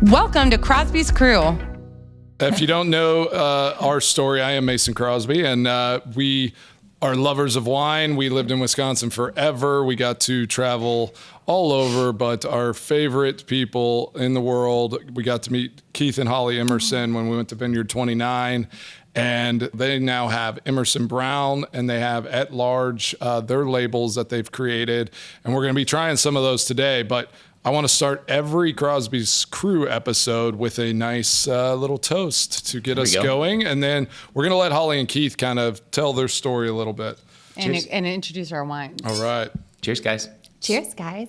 Welcome to Crosby's Crew. If you don't know our story, I am Mason Crosby, and we are lovers of wine. We lived in Wisconsin forever. We got to travel all over, but our favorite people in the world, we got to meet Keith and Holly Emerson when we went to Vineyard 29. And they now have Emerson Brown, and they have atLarge, their labels that they've created. And we're going to be trying some of those today. But I want to start every Crosby's Crew episode with a nice little toast to get us going. And then we're going to let Holly and Keith kind of tell their story a little bit. And introduce our wines. All right. Cheers, guys. Cheers, guys.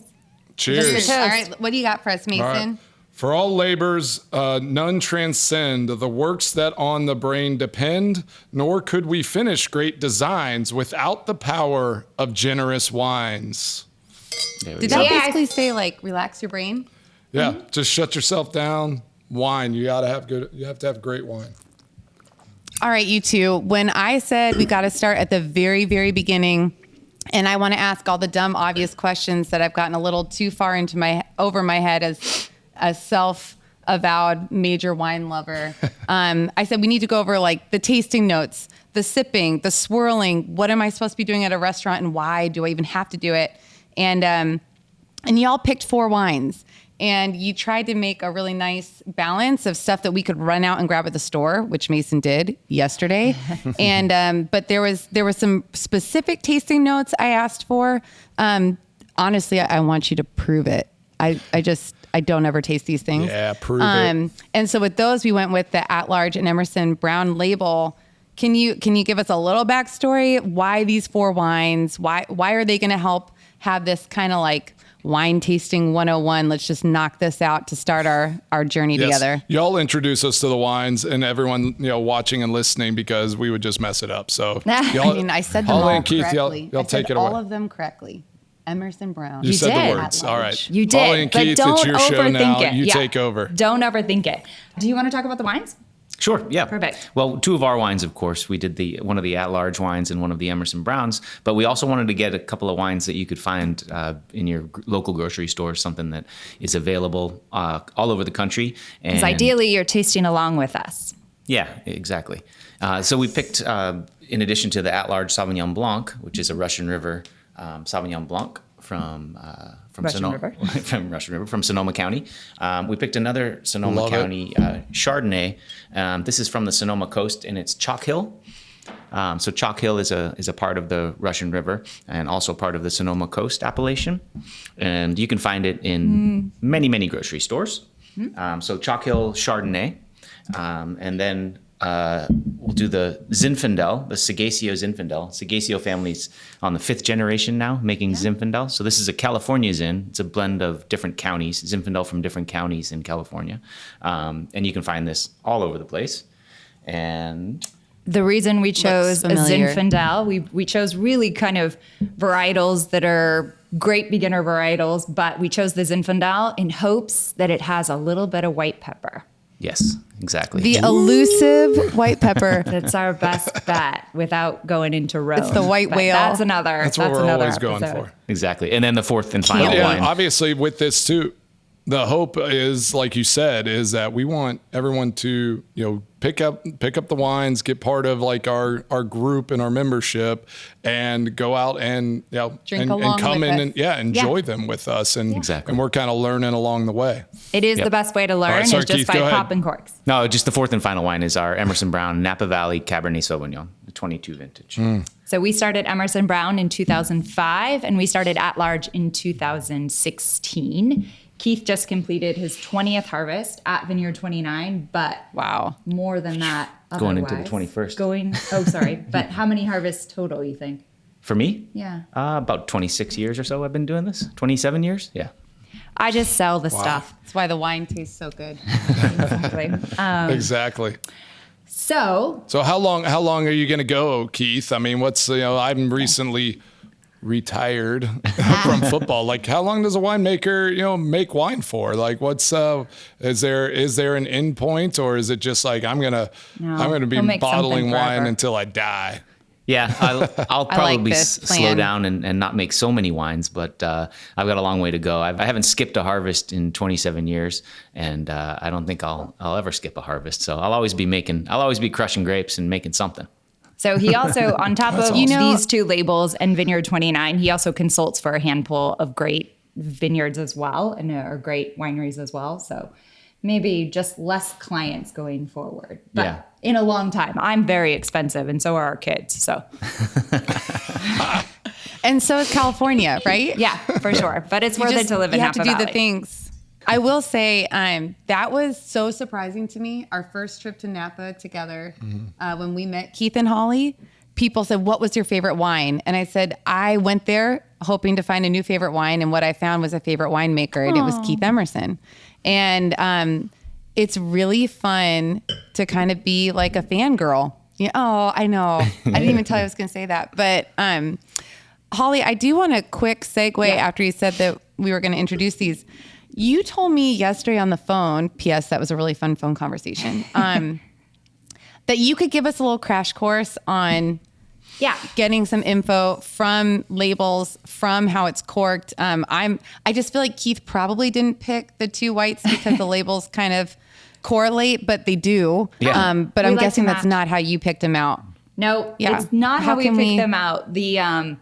Cheers. All right. What do you got for us, Mason? All right. For all labors, none transcend the works that on the brain depend, nor could we finish great designs without the power of generous wines. Did that basically say, like, relax your brain? Yeah, just shut yourself down. Wine, you have to have great wine. All right, you two. When I said we got to start at the very, very beginning, and I want to ask all the dumb, obvious questions that I've gotten a little too far over my head as a self-avowed major wine lover. I said we need to go over like the tasting notes, the sipping, the swirling. What am I supposed to be doing at a restaurant, and why do I even have to do it? And y'all picked 4 wines, and you tried to make a really nice balance of stuff that we could run out and grab at the store, which Mason did yesterday. And but there was some specific tasting notes I asked for. Honestly, I want you to prove it. I don't ever taste these things. Yeah, prove it. And so with those, we went with the atLarge and Emerson Brown label. Can you give us a little backstory? Why these 4 wines? Why are they going to help have this kind of like wine tasting 101? Let's just knock this out to start our journey together. Y'all introduce us to the wines, and everyone watching and listening, because we would just mess it up. So I said them Holly all and Keith, correctly. y'all take it away. All of them correctly. Emerson Brown. You said did. the words. All right. You did. Holly and Keith, don't it's your show now. overthink it. You take over. Don't overthink it. Do you want to talk about the wines? Sure, yeah. Perfect. Well, 2 of our wines, of course. We did one of the atLarge wines and one of the Emerson Browns, but we also wanted to get a couple of wines that you could find in your local grocery store, something that is available all over the country. Because ideally, you're tasting along with us. Yeah, exactly. So we picked, in addition to the atLarge Sauvignon Blanc, which is a Russian River Sauvignon Blanc from Sonoma County. We picked another Sonoma County Chardonnay. This is from the Sonoma coast, and it's Chalk Hill. So Chalk Hill is a part of the Russian River and also part of the Sonoma coast appellation. And you can find it in many, many grocery stores. So Chalk Hill Chardonnay. And then we'll do the Zinfandel, the Seghesio Zinfandel. Seghesio family's on the 5th generation now making Zinfandel. So this is a California Zin. It's a blend of different counties, Zinfandel from different counties in California. And you can find this all over the place. And the reason we chose a Zinfandel, we chose really kind of varietals that are great beginner varietals, but we chose the Zinfandel in hopes that it has a little bit of white pepper. yes, exactly. The elusive white pepper. That's our best bet without going into rogue. It's the white whale. That's another. That's what we're another always episode. going for. Exactly. And then the 4th and final wine. Obviously, with this too, the hope is, like you said, is that we want everyone to, pick up the wines, get part of like our group and our membership, and go out and Drink along and come with in us. and enjoy them with us, and Exactly. and we're kind of learning along the way. It is the best way to learn, All right, sorry, is just Keith, by go ahead. popping corks. No, just the 4th and final wine is our Emerson Brown Napa Valley Cabernet Sauvignon, the 22 vintage. So we started Emerson Brown in 2005, and we started atLarge in 2016. Keith just completed his 20th harvest at Vineyard 29, but Wow. more than that. Going into the otherwise. 21st. But how many harvests total, you think? For me? Yeah. About 26 years or so I've been doing this. 27 years? Yeah. I just sell the stuff. That's why the wine tastes so good. Exactly. Exactly. So how long are you going to go, Keith? I mean, I'm recently retired from football. Like, how long does a winemaker, make wine for? Like, what's is there an end point, or is it just like I'm gonna be he'll make bottling something wine forever. until I die? Yeah, I'll probably this slow plan. down and not make so many wines, but I've got a long way to go. I haven't skipped a harvest in 27 years, and I don't think I'll ever skip a harvest. So I'll always be crushing grapes and making something. So he also, on top of awesome. these two labels and Vineyard 29, he also consults for a handful of great vineyards as well, and or great wineries as well. So maybe just less clients going forward. But Yeah. in a long time. I'm very expensive, and so are our kids. So And so is California, right? yeah, for sure. But it's worth it to live in You have Napa to do Valley. the things. I will say that was so surprising to me. Our first trip to Napa together, when we met Keith and Holly, people said, "What was your favorite wine?" And I said, I went there hoping to find a new favorite wine, and what I found was a favorite winemaker, and it was Keith Emerson. And it's really fun to kind of be like a fangirl. Yeah. Oh, I know. I didn't even tell you I was going to say that. But Holly, I do want a quick segue after you said that we were going to introduce these. You told me yesterday on the phone, P.S., that was a really fun phone conversation, that you could give us a little crash course on getting some info from labels, from how it's corked. I just feel like Keith probably didn't pick the two whites because the labels kind of correlate, but they do. Yeah. But We I'm like guessing to that's match. not how you picked them out. No, Yeah. it's not How how we can pick we- them out. The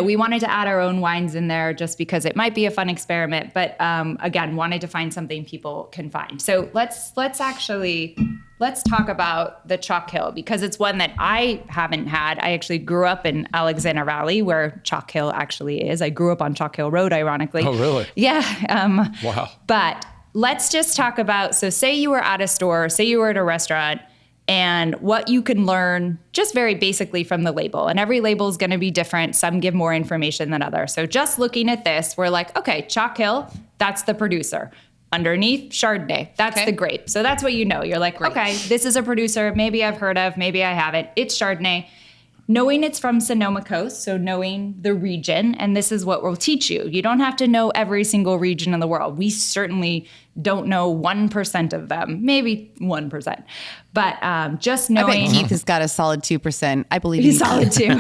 we wanted to add our own wines in there just because it might be a fun experiment. But again, wanted to find something people can find. So let's talk about the Chalk Hill, because it's one that I haven't had. I actually grew up in Alexander Valley, where Chalk Hill actually is. I grew up on Chalk Hill Road, ironically. Oh, really? Yeah. Wow. But let's just talk about, so say you were at a store, say you were at a restaurant, and what you can learn just very basically from the label. And every label is going to be different. Some give more information than others. So just looking at this, we're like, okay, Chalk Hill, that's the producer. Underneath, Chardonnay, that's the grape. So that's what you know. You're like, okay, this is a producer. Maybe I've heard of, maybe I haven't. It's Chardonnay. Knowing it's from Sonoma Coast, so knowing the region, and this is what we'll teach you. You don't have to know every single region in the world. We certainly don't know 1% of them, maybe 1%. But just I knowing... bet Keith has got a solid 2%. I believe He's in solid too.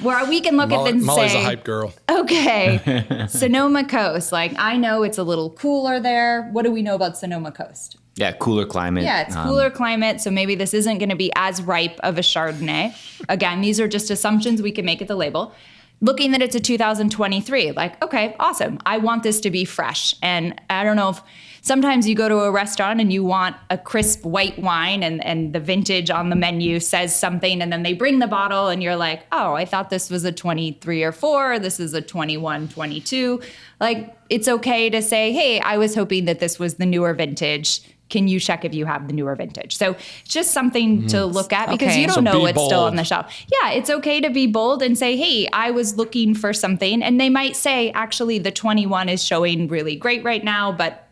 Where we can look at them and Molly's say... a hype girl. Okay, Sonoma Coast. Like, I know it's a little cooler there. What do we know about Sonoma Coast? Yeah, cooler climate. Yeah, it's cooler climate, so maybe this isn't going to be as ripe of a Chardonnay. Again, these are just assumptions we can make at the label. Looking that it's a 2023, like, okay, awesome. I want this to be fresh. And I don't know if sometimes you go to a restaurant and you want a crisp white wine and the vintage on the menu says something, and then they bring the bottle and you're like, oh, I thought this was a 23 or 4. This is a 21, 22. Like, it's okay to say, hey, I was hoping that this was the newer vintage. Can you check if you have the newer vintage? So it's just something to look at, because Okay. you don't So know be what's still bold. on the shelf. Yeah, it's okay to be bold and say, hey, I was looking for something. And they might say, actually, the 21 is showing really great right now, but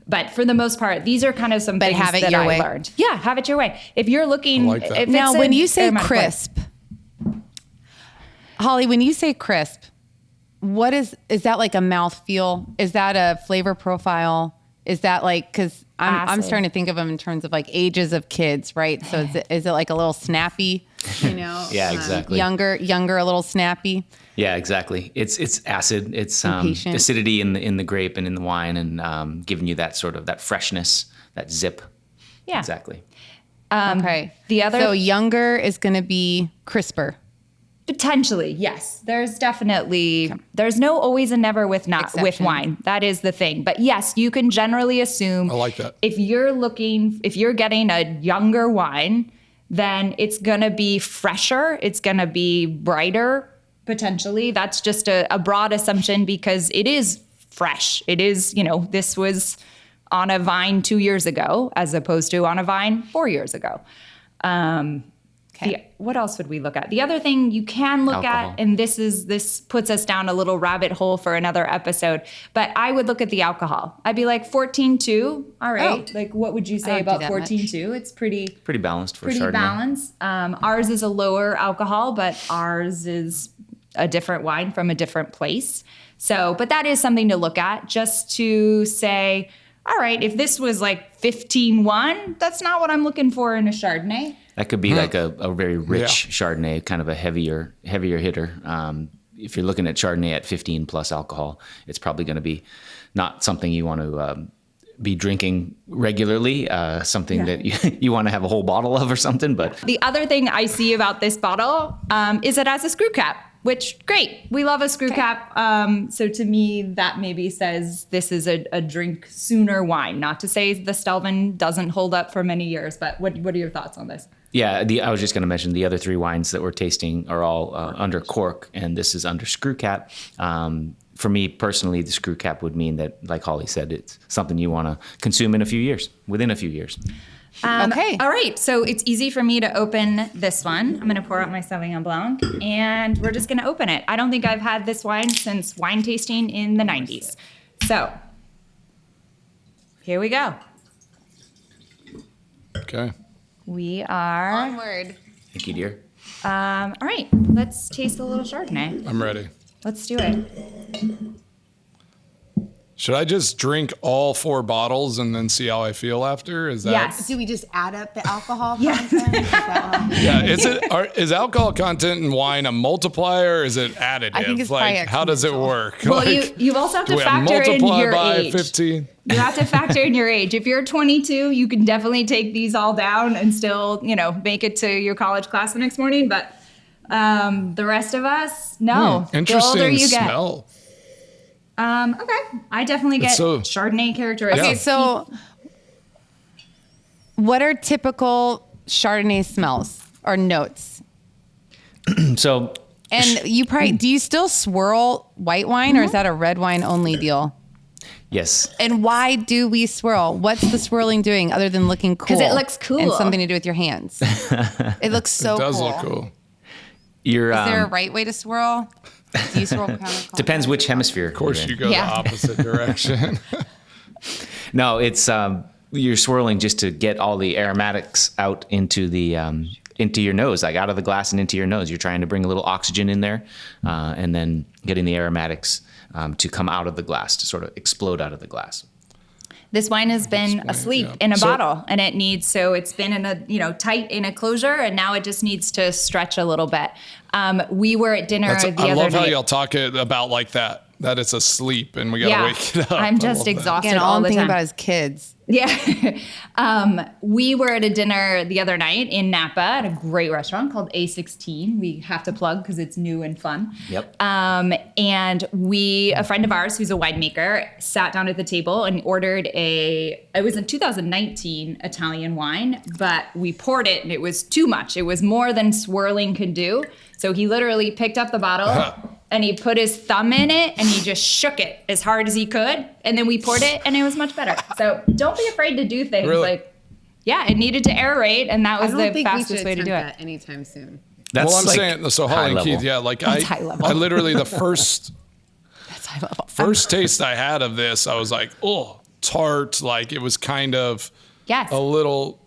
but for the most part, these are kind of some things have it that your I way. learned. Yeah, have it your way. If you're looking, I like that. if Now, it's when a you say aromatic wine- crisp, Holly, when you say crisp, what is that like a mouthfeel? Is that a flavor profile? Is that like, because I'm Acid. starting to think of them in terms of like ages of kids, right? So is it like a little snappy, Yeah, exactly. younger, a little snappy? Yeah, exactly. It's acid. It's Impatient. acidity in the grape and in the wine, and giving you that sort of that freshness, that zip. Yeah. Exactly. Okay. the other- So younger is going to be crisper. Potentially, yes. There's definitely there's no always and never with with Exception. wine. That is the thing. But yes, you can generally assume I like that. if you're getting a younger wine, then it's gonna be fresher, it's gonna be brighter, potentially. That's just a broad assumption, because it is fresh. It is, this was on a vine 2 years ago as opposed to on a vine 4 years ago. What else would we look at? The other thing you can look Alcohol. at, and this puts us down a little rabbit hole for another episode, but I would look at the alcohol. I'd be like 14.2. All right. Oh. Like, what would you I say don't do about that 14.2? It's pretty Balanced for Chardonnay. balanced. Ours is a lower alcohol, but ours is a different wine from a different place. So, but that is something to look at, just to say, all right, if this was like 15.1, that's not what I'm looking for in a Chardonnay. That could be like a very rich Chardonnay, kind of a heavier hitter. If you're looking at Chardonnay at 15 plus alcohol, it's probably going to be not something you want to be drinking regularly, something that you want to have a whole bottle of or something. But the other thing I see about this bottle is it has a screw cap, which great. We love a screw cap. So to me, that maybe says this is a drink sooner wine. Not to say the Stelvin doesn't hold up for many years, but what are your thoughts on this? Yeah, I was just going to mention the other 3 wines that we're tasting are all under cork, and this is under screw cap. For me personally, the screw cap would mean that, like Holly said, it's something you want to consume in a few years, within a few years. Okay. All right. So it's easy for me to open this one. I'm going to pour out my Sauvignon Blanc, and we're just going to open it. I don't think I've had this wine since wine tasting in the 90s. So here we go. Okay. We are. Onward. Thank you, dear. All right. Let's taste a little Chardonnay. I'm ready. Let's do it. Should I just drink all 4 bottles and then see how I feel after? Is that Yes. Do we just add up the alcohol Yes. content? Is that Yeah, is alcohol content in wine a multiplier or is it additive? I think it's like probably how does it exponential. work? Well, Like, you also have do to we factor in multiply your by age. 15? You have to factor in your age. If you're 22, you can definitely take these all down and still, make it to your college class the next morning. But the rest of us, no. The Interesting older you get. smell. Okay. I definitely get Chardonnay characteristics. Okay, so what are typical Chardonnay smells or notes? So, And you probably, do you still swirl white wine or is that a red wine only deal? yes. And why do we swirl? What's the swirling doing other than looking cool? 'Cause it looks cool. And something to do with your hands. It looks so It does cool. look cool. You're, Is there a right way to swirl? Do you swirl counterclockwise? depends which hemisphere. Of course, you go Yeah. the opposite direction. No, it's you're swirling just to get all the aromatics out into the into your nose, like out of the glass and into your nose. You're trying to bring a little oxygen in there, and then getting the aromatics to come out of the glass, to sort of explode out of the glass. This wine has been asleep in a bottle, and it's been in a tight in a closure, and now it just needs to stretch a little bit. We were at dinner the I other love how night. y'all talk about like that it's asleep and we gotta wake it up. I'm I just love that. exhausted Again, all all I'm the thinking time. about is kids. Yeah. We were at a dinner the other night in Napa at a great restaurant called A16. We have to plug because it's new and fun. Yep. And a friend of ours who's a winemaker sat down at the table and ordered it was a 2019 Italian wine, but we poured it and it was too much. It was more than swirling could do. So he literally picked up the bottle and he put his thumb in it and he just shook it as hard as he could. And then we poured it and it was much better. So don't be afraid to do things. Really? It needed to aerate and that was the fastest way to do it. anytime soon. That's Well, I'm like saying, so high Holly and level. Keith, yeah, like That's high level. I literally, the first That's high level. first taste I had of this, I was like, oh, tart. Like it was kind of Yes. a little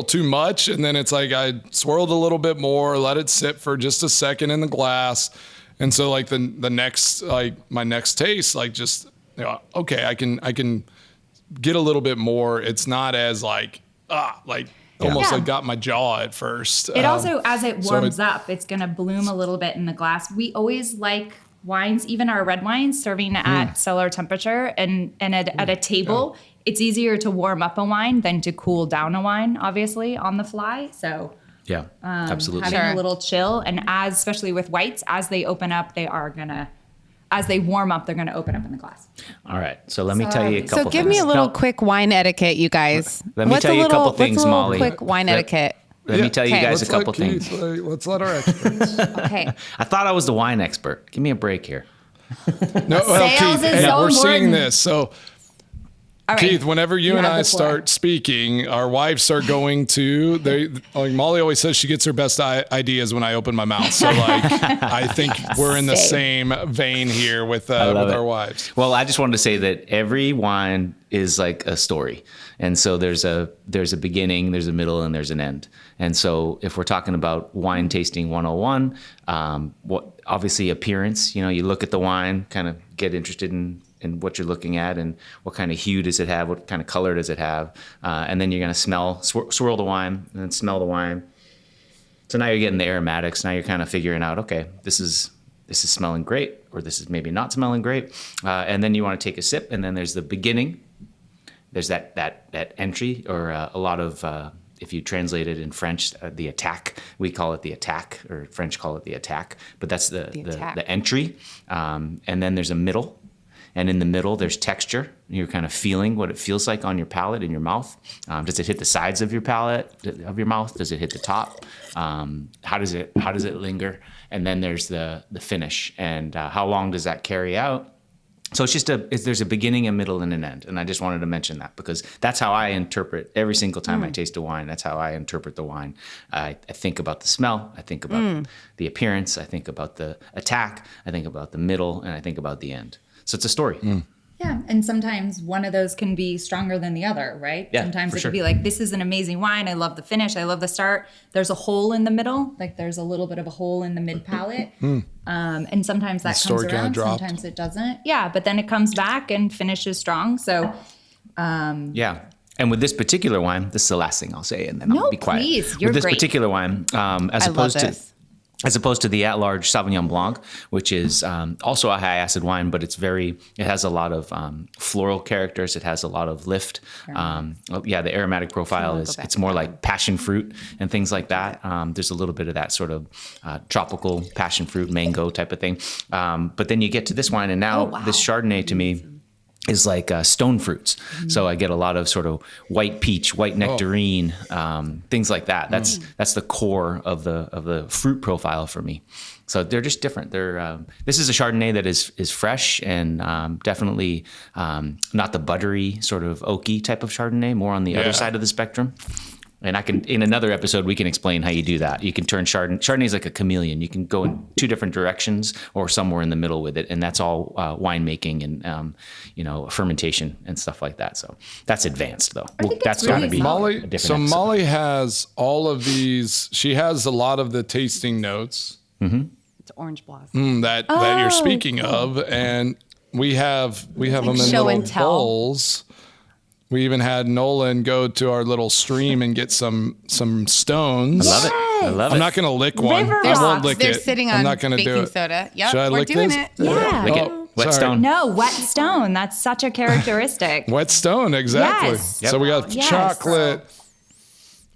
too much. And then it's like I swirled a little bit more, let it sit for just a second in the glass. And so like the next, like my next taste, like just, okay, I can get a little bit more. It's not as like, almost Yeah. like got my jaw at first. It also, as it so warms up, it's going to bloom a little bit in the glass. We always like wines, even our red wines, serving at cellar temperature. And at a table, it's easier to warm up a wine than to cool down a wine, obviously, on the fly. So Yeah, absolutely. having Sure. a little chill, and especially with whites, as they open up, as they warm up, they're going to open up in the glass. All right, so let me tell you a couple So give me things. a little No, quick wine etiquette, you guys. Let me tell you a couple things, what's a little Molly. quick wine etiquette? Let me tell you Okay. guys a Let's let couple things. Keith, let's let our experts. Okay. I thought I was the wine expert. Give me a break here. No, well, Sales Keith, is so we're seeing important. this. So All right. Keith, whenever you and have I the floor. start speaking, our wives are going to. Like Molly always says, she gets her best ideas when I open my mouth. So, like, I think we're in the same vein here with love it. our wives. Well, I just wanted to say that every wine is like a story, and so there's a beginning, there's a middle, and there's an end. And so, if we're talking about wine tasting 101, what obviously appearance. You look at the wine, kind of get interested in and what you're looking at and what kind of hue does it have, what kind of color does it have, and then you're going to swirl the wine and then smell the wine. So now you're getting the aromatics. Now you're kind of figuring out, okay, this is smelling great, or this is maybe not smelling great, and then you want to take a sip, and then there's the beginning. There's that entry, or a lot of, if you translate it in French, the attack. We call it the attack, or French call it the attack. But that's the entry. And then there's a middle. And in the middle, there's texture. You're kind of feeling what it feels like on your palate, in your mouth. Does it hit the sides of your palate, of your mouth? Does it hit the top? How does it linger? And then there's the finish. And how long does that carry out? So it's just there's a beginning, a middle, and an end. And I just wanted to mention that because that's how I interpret every single time I taste a wine. That's how I interpret the wine. I think about the smell. I think about the appearance. I think about the attack. I think about the middle, and I think about the end. So it's a story. Yeah, and sometimes one of those can be stronger than the other, right? Yeah, sometimes for it sure. could be like, this is an amazing wine. I love the finish. I love the start. There's a hole in the middle. Like there's a little bit of a hole in the mid palate. And sometimes that comes story kinda around. dropped. Sometimes it doesn't. Yeah, but then it comes back and finishes strong. So Yeah. And with this particular wine, this is the last thing I'll say, and then No, I'll be quiet. please. You're with this great. particular wine, I love this. as opposed to the at-large Sauvignon Blanc, which is also a high-acid wine, but it has a lot of floral characters. It has a lot of lift. The aromatic profile it's more like passion fruit and things like that. There's a little bit of that sort of tropical passion fruit, mango type of thing. But then you get to this wine, and now this Chardonnay to me is like stone fruits. So I get a lot of sort of white peach, white nectarine, things like that. That's the core of the fruit profile for me. So they're just different. This is a Chardonnay that is fresh and definitely not the buttery sort of oaky type of Chardonnay, more on the other side of the spectrum. And in another episode, we can explain how you do that. You can turn Chardonnay is like a chameleon. You can go in two different directions or somewhere in the middle with it. And that's all winemaking and, fermentation and stuff like that. So that's advanced though. That's got to be Molly. a different So episode. Molly has all of these. She has a lot of the tasting notes It's orange blossom. that you're speaking of, and we have them in show little and tell. bowls. We even had Nolan go to our little stream and get some stones. I love it. I'm not going to lick one. River I won't rocks. lick They're it. sitting I'm on not going to do baking it. soda. Yep, Should I we're lick doing this? it. Yeah. Lick it. Wet Sorry. stone. No, wet stone. That's such a characteristic. Wet stone, exactly. Yes. So we got Yes. chocolate.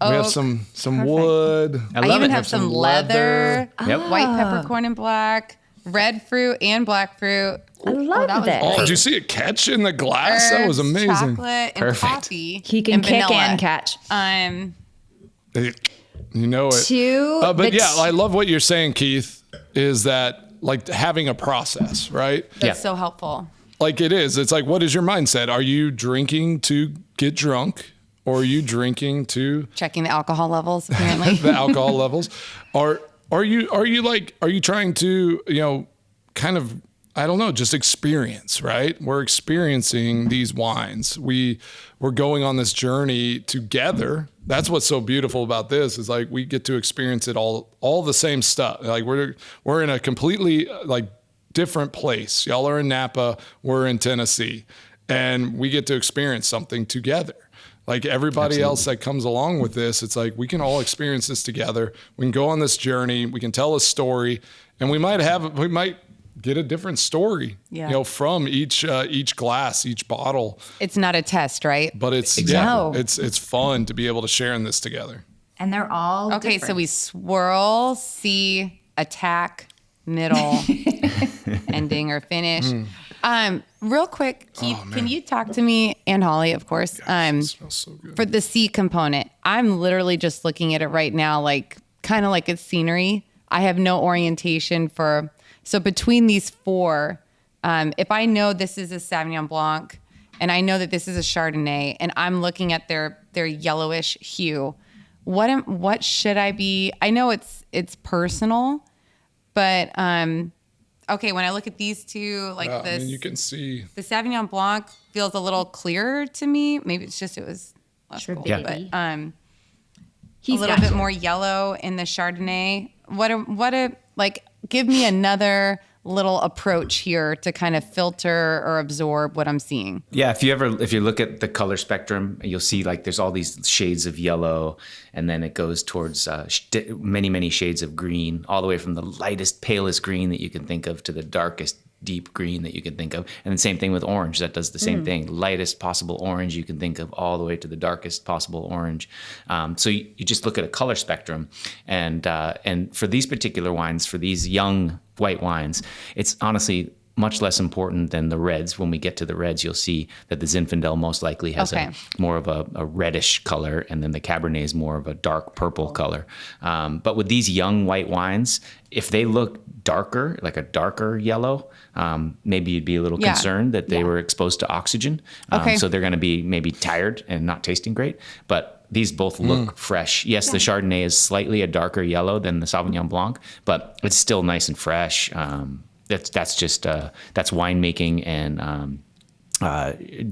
We have Oak. some wood. I I love even it. have some leather. leather, Yep. white peppercorn and black, red fruit and black fruit. I love that was this. great. Did you see it catch in the glass? That was Herbs, amazing. Chocolate and Perfect. coffee. He can and kick vanilla. and catch. You know it. But yeah, I love what you're saying, Keith, is that like having a process, right? That's Yeah. so helpful. Like it is. It's like, what is your mindset? Are you drinking to get drunk? Or are you drinking to Checking the alcohol levels, apparently. the alcohol levels? Are you trying to, kind of, I don't know, just experience, right? We're experiencing these wines. We're going on this journey together. That's what's so beautiful about this is like we get to experience it all the same stuff. Like we're in a completely like different place. Y'all are in Napa, we're in Tennessee, and we get to experience something together. Like everybody else that comes along with this, it's like we can all experience this together. We can go on this journey. We can tell a story, and we might get a different story, from each glass, each bottle. It's not a test, right? But it's Exactly. it's fun to be able to share in this together. And they're all Okay, different. so we swirl, see, attack, middle, ending or finish. Real quick, Keith, can you talk to me, and Holly, of course, It smells so good. for the C component? I'm literally just looking at it right now, like kind of like it's scenery. I have no orientation for, so between these four, if I know this is a Sauvignon Blanc and I know that this is a Chardonnay and I'm looking at their yellowish hue, what should I be? I know it's personal, but okay, when I look at these two, like Yeah, this, you can see. the Sauvignon Blanc feels a little clearer to me. Maybe it's just it was less Sure, cold, baby. but a He's little got bit you. more yellow in the Chardonnay. Like give me another little approach here to kind of filter or absorb what I'm seeing. Yeah, if you look at the color spectrum, you'll see like there's all these shades of yellow, and then it goes towards many shades of green, all the way from the lightest, palest green that you can think of to the darkest, deep green that you can think of. And the same thing with orange. That does the same thing. Lightest possible orange you can think of, all the way to the darkest possible orange. So you just look at a color spectrum, and for these particular wines, for these young white wines, it's honestly much less important than the reds. When we get to the reds, you'll see that the Zinfandel most likely has more of a reddish color, and then the Cabernet is more of a dark purple color. But with these young white wines, if they look darker, like a darker yellow, maybe you'd be a little concerned that they were exposed to oxygen. So they're going to be maybe tired and not tasting great. But these both look fresh. Yes, the Chardonnay is slightly a darker yellow than the Sauvignon Blanc, but it's still nice and fresh. That's winemaking and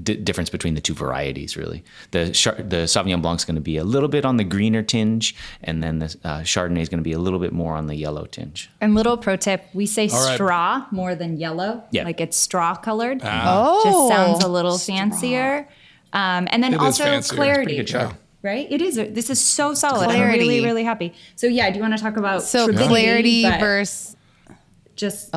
difference between the two varieties, really. The Sauvignon Blanc is going to be a little bit on the greener tinge, and then the Chardonnay is going to be a little bit more on the yellow tinge. And little pro tip, we say straw more than yellow. Yeah. Like it's straw colored. Just sounds a little fancier. And then also clarity. It's pretty good job. Right? It is. This is so solid. Clarity. I'm really, really happy. So yeah, do you want to talk about clarity versus just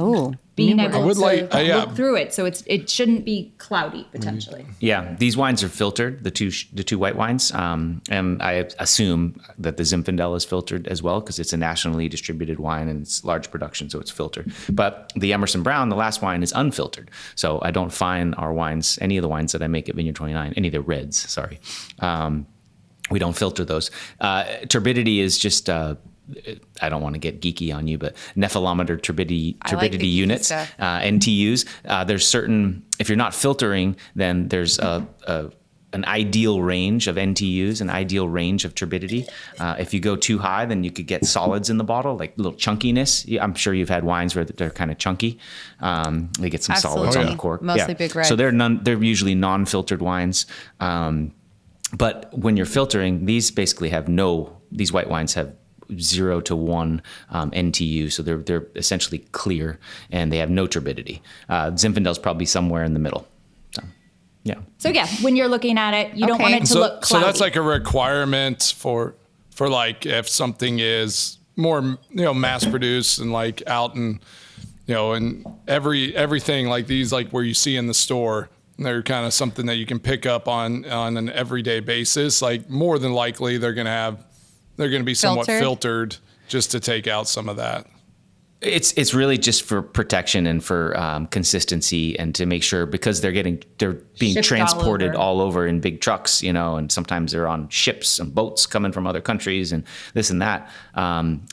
being able to look through it, so it shouldn't be cloudy potentially. Yeah, these wines are filtered. The two white wines, and I assume that the Zinfandel is filtered as well because it's a nationally distributed wine and it's large production, so it's filtered. But the Emerson Brown, the last wine, is unfiltered. So I don't find our wines, any of the wines that I make at Vineyard 29, any of the reds, sorry. We don't filter those. Turbidity is just, I don't want to get geeky on you, but nephelometer turbidity units, NTUs. There's certain, if you're not filtering, then there's an ideal range of NTUs, an ideal range of turbidity. If you go too high, then you could get solids in the bottle, like little chunkiness. I'm sure you've had wines where they're kind of chunky. They get some solids on the cork. Mostly big reds. So they're usually non-filtered wines. But when you're filtering, these basically these white wines have 0 to 1 NTU, so they're essentially clear and they have no turbidity. Zinfandel's probably somewhere in the middle. So when you're looking at it, you don't want it to look cloudy. So that's like a requirement for like if something is more mass produced and like out and and everything like these, like where you see in the store. They're kind of something that you can pick up on an everyday basis. Like more than likely they're going to be somewhat filtered just to take out some of that. It's really just for protection and for consistency and to make sure, because they're being shipped transported all over in big trucks, and sometimes they're on ships and boats coming from other countries and this and that.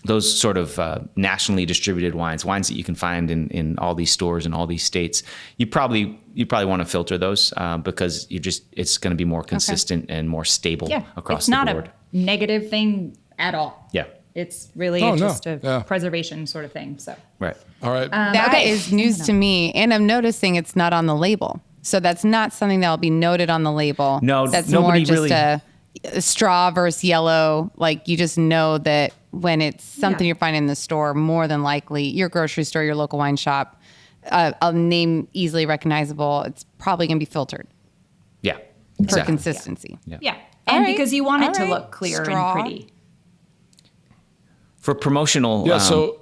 Those sort of nationally distributed wines that you can find in all these stores in all these states, you probably want to filter those because it's going to be more consistent and more stable across the board. It's not a negative thing at all. Yeah. It's really just a preservation sort of thing. So right. All right. That is news to me, and I'm noticing it's not on the label. So that's not something that will be noted on the label. No, that's more just a straw versus yellow. Like you just know that when it's something you're finding in the store, more than likely your grocery store, your local wine shop, a name easily recognizable. It's probably going to be filtered. Yeah. For consistency. Yeah. And because you want it to look clear and pretty. For promotional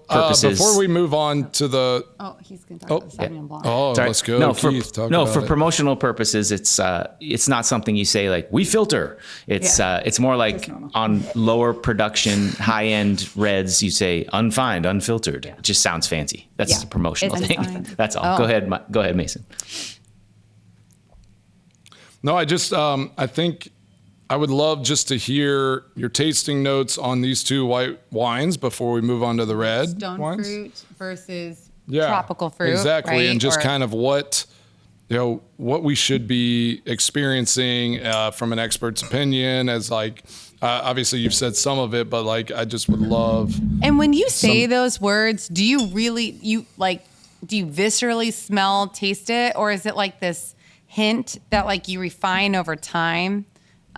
purposes. Before we move on to the... he's going to talk about the Sauvignon Blanc. Let's go. For promotional purposes, it's not something you say like, we filter. It's more like on lower production, high-end reds, you say unfined, unfiltered. It just sounds fancy. That's a promotional thing. That's all. Go ahead, Mason. No, I think... I would love just to hear your tasting notes on these two white wines before we move on to the red Stone wines. Fruit versus tropical fruit. Exactly. Right? And just kind of what we should be experiencing from an expert's opinion as like, obviously you've said some of it, but like, I just would love. And when you say those words, do you viscerally smell, taste it? Or is it like this hint that like you refine over time?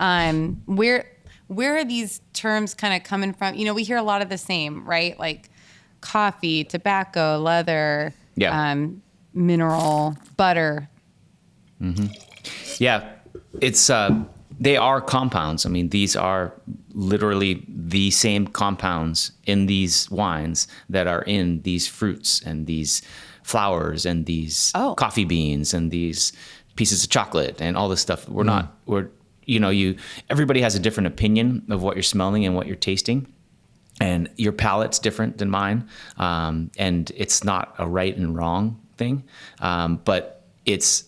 Where are these terms kind of coming from? We hear a lot of the same, right? Like coffee, tobacco, leather, mineral, butter. Yeah, it's they are compounds. I mean, these are literally the same compounds in these wines that are in these fruits and these flowers and these coffee beans and these pieces of chocolate and all this stuff. Everybody has a different opinion of what you're smelling and what you're tasting. And your palate's different than mine. And it's not a right and wrong thing. But it's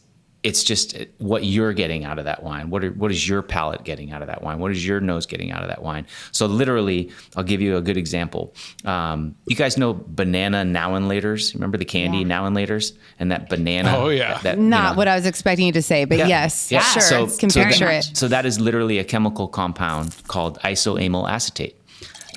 just what you're getting out of that wine. What is your palate getting out of that wine? What is your nose getting out of that wine? So literally, I'll give you a good example. You guys know banana now and laters? Remember the candy now and laters? And that banana. Oh, yeah. Not what I was expecting you to say, but yes. Yeah. Sure. Can picture it. So that is literally a chemical compound called isoamyl acetate.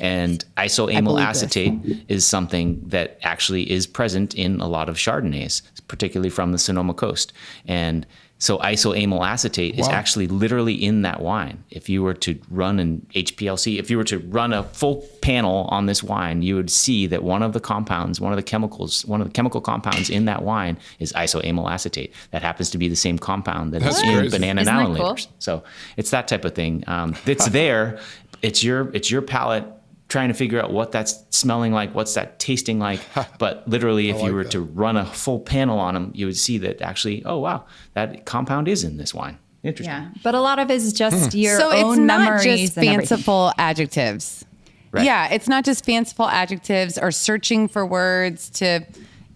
And isoamyl acetate is something that actually is present in a lot of Chardonnays, particularly from the Sonoma coast. And so isoamyl acetate is actually literally in that wine. If you were to run an HPLC, if you were to run a full panel on this wine, you would see that one of the chemical compounds in that wine is isoamyl acetate. That happens to be the same compound that is in banana now and laters. So it's that type of thing. It's there. It's your palate trying to figure out what that's smelling like, what's that tasting like. But literally, if you were to run a full panel on them, you would see that actually, oh, wow, that compound is in this wine. Interesting. Yeah, but a lot of it is just your so own it's memories. not just and fanciful adjectives. Right. Yeah, it's not just fanciful adjectives or searching for words to,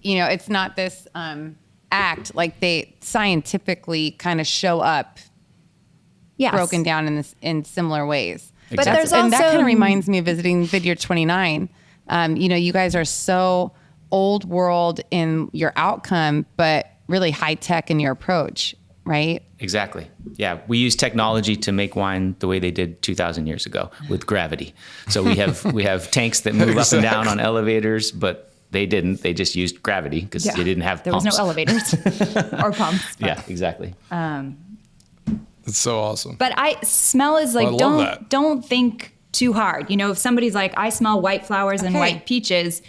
it's not this act. Like they scientifically kind of show up broken down in similar ways. But there's also, and that kind of reminds me of visiting Vineyard 29. You guys are so old world in your outcome, but really high tech in your approach, right? Exactly. Yeah, we use technology to make wine the way they did 2,000 years ago with gravity. So we have tanks that move up and down on elevators, but they didn't. They just used gravity because they didn't have pumps. There was no elevators or pumps. But, yeah, exactly. It's so awesome. But smell is like, don't think too hard. If somebody's like, I smell white flowers and white peaches,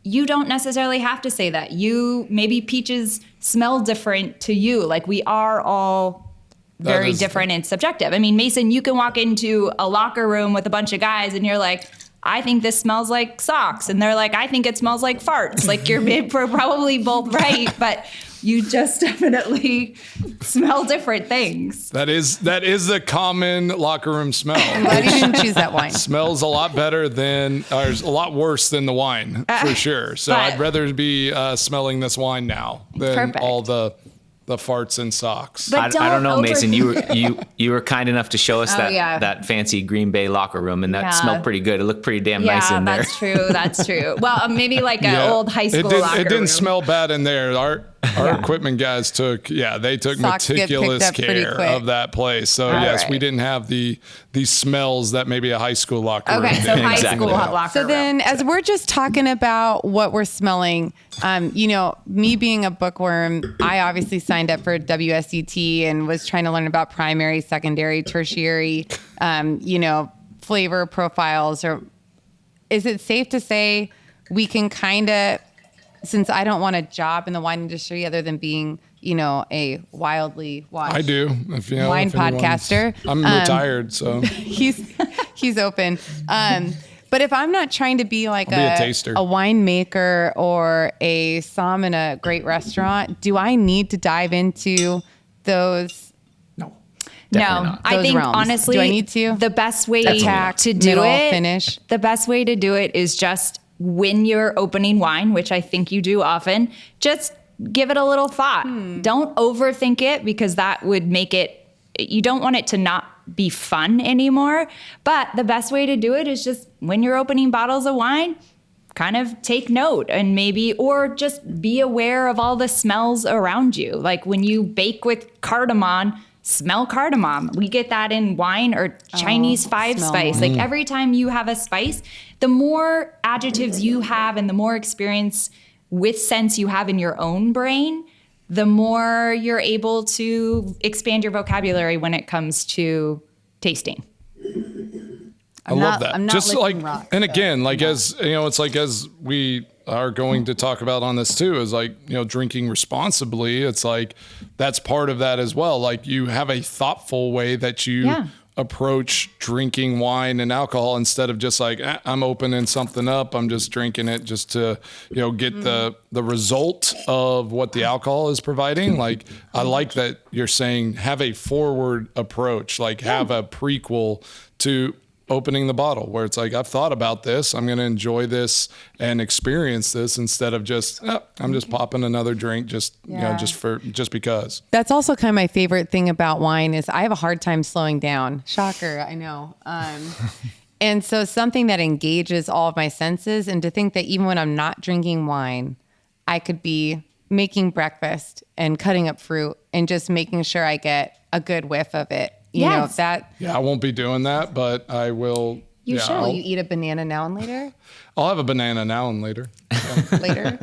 you don't necessarily have to say that. Maybe peaches smell different to you. Like we are all very different and subjective. I mean, Mason, you can walk into a locker room with a bunch of guys and you're like, I think this smells like socks. And they're like, I think it smells like farts. Like you're probably both right, but you just definitely smell different things. That is the common locker room smell. I'm glad you didn't choose that wine. Smells a lot better than, or a lot worse than the wine, for sure. So I'd rather be smelling this wine now than all the farts and socks. I don't know, Mason. You were kind enough to show us that fancy Green Bay locker room, and that smelled pretty good. It looked pretty damn nice in there. Yeah, that's true. Well, maybe like an old high school locker room. It didn't smell bad in there. Our equipment guys took meticulous care of that place. So we didn't have these smells that maybe a high school locker room. Okay, so high school locker room. So then, as we're just talking about what we're smelling, me being a bookworm, I obviously signed up for WSET and was trying to learn about primary, secondary, tertiary, flavor profiles. Or is it safe to say we can kind of, since I don't want a job in the wine industry other than being, a wildly watched I do. Wine podcaster. I'm retired, so he's open. But if I'm not trying to be like a winemaker or a som in a great restaurant, do I need to dive into those? No, I think realms? honestly, do I need to? The best way to do it, the best way to do it is just when you're opening wine, which I think you do often, just give it a little thought. Don't overthink it because that would make it, you don't want it to not be fun anymore. But the best way to do it is just when you're opening bottles of wine, kind of take note and or just be aware of all the smells around you. Like when you bake with cardamom, smell cardamom. We get that in wine or Chinese five spice. Like every time you have a spice, the more adjectives you have and the more experience with scents you have in your own brain, the more you're able to expand your vocabulary when it comes to tasting. I love that. I'm not Just lifting like, rocks, and so, again, like as you know, it's like as we are going to talk about on this too, is like, you know, drinking responsibly. It's like that's part of that as well. Like you have a thoughtful way that you approach drinking wine and alcohol instead of just like, I'm opening something up, I'm just drinking it just to, you know, get the result of what the alcohol is providing. Like I like that you're saying have a forward approach, like have a prequel to opening the bottle where it's like, I've thought about this, I'm going to enjoy this and experience this instead of just, I'm just popping another drink just, you know, just because. That's also kind of my favorite thing about wine is I have a hard time slowing down. Shocker, I know. And so something that engages all of my senses, and to think that even when I'm not drinking wine, I could be making breakfast and cutting up fruit and just making sure I get a good whiff of it. You know, that. Yeah, I won't be doing that, but I will. You should. Will you eat a banana now and later? I'll have a banana now and later.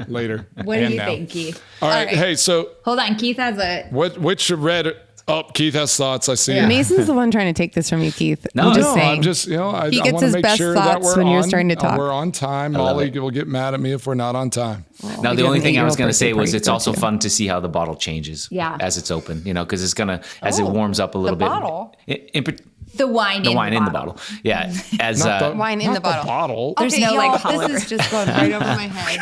Later. What do you think, Keith? All right. Hey, so. Hold on. Keith has a. Which red. Oh, Keith has thoughts. I see. Yeah. Mason's the one trying to take this from you, Keith. No, I'm just, you know, I he gets want to his make best sure that thoughts when you're starting to talk. We're on time. Molly will get mad at me if we're not on time. Now, the only thing I was going to say was it's also fun to see how the bottle changes as it's open, you know, because it's going to, as it warms up a little bit. Bottle? The wine in the bottle. Yeah. As wine in the bottle. There's no like color. This is just going right over my head.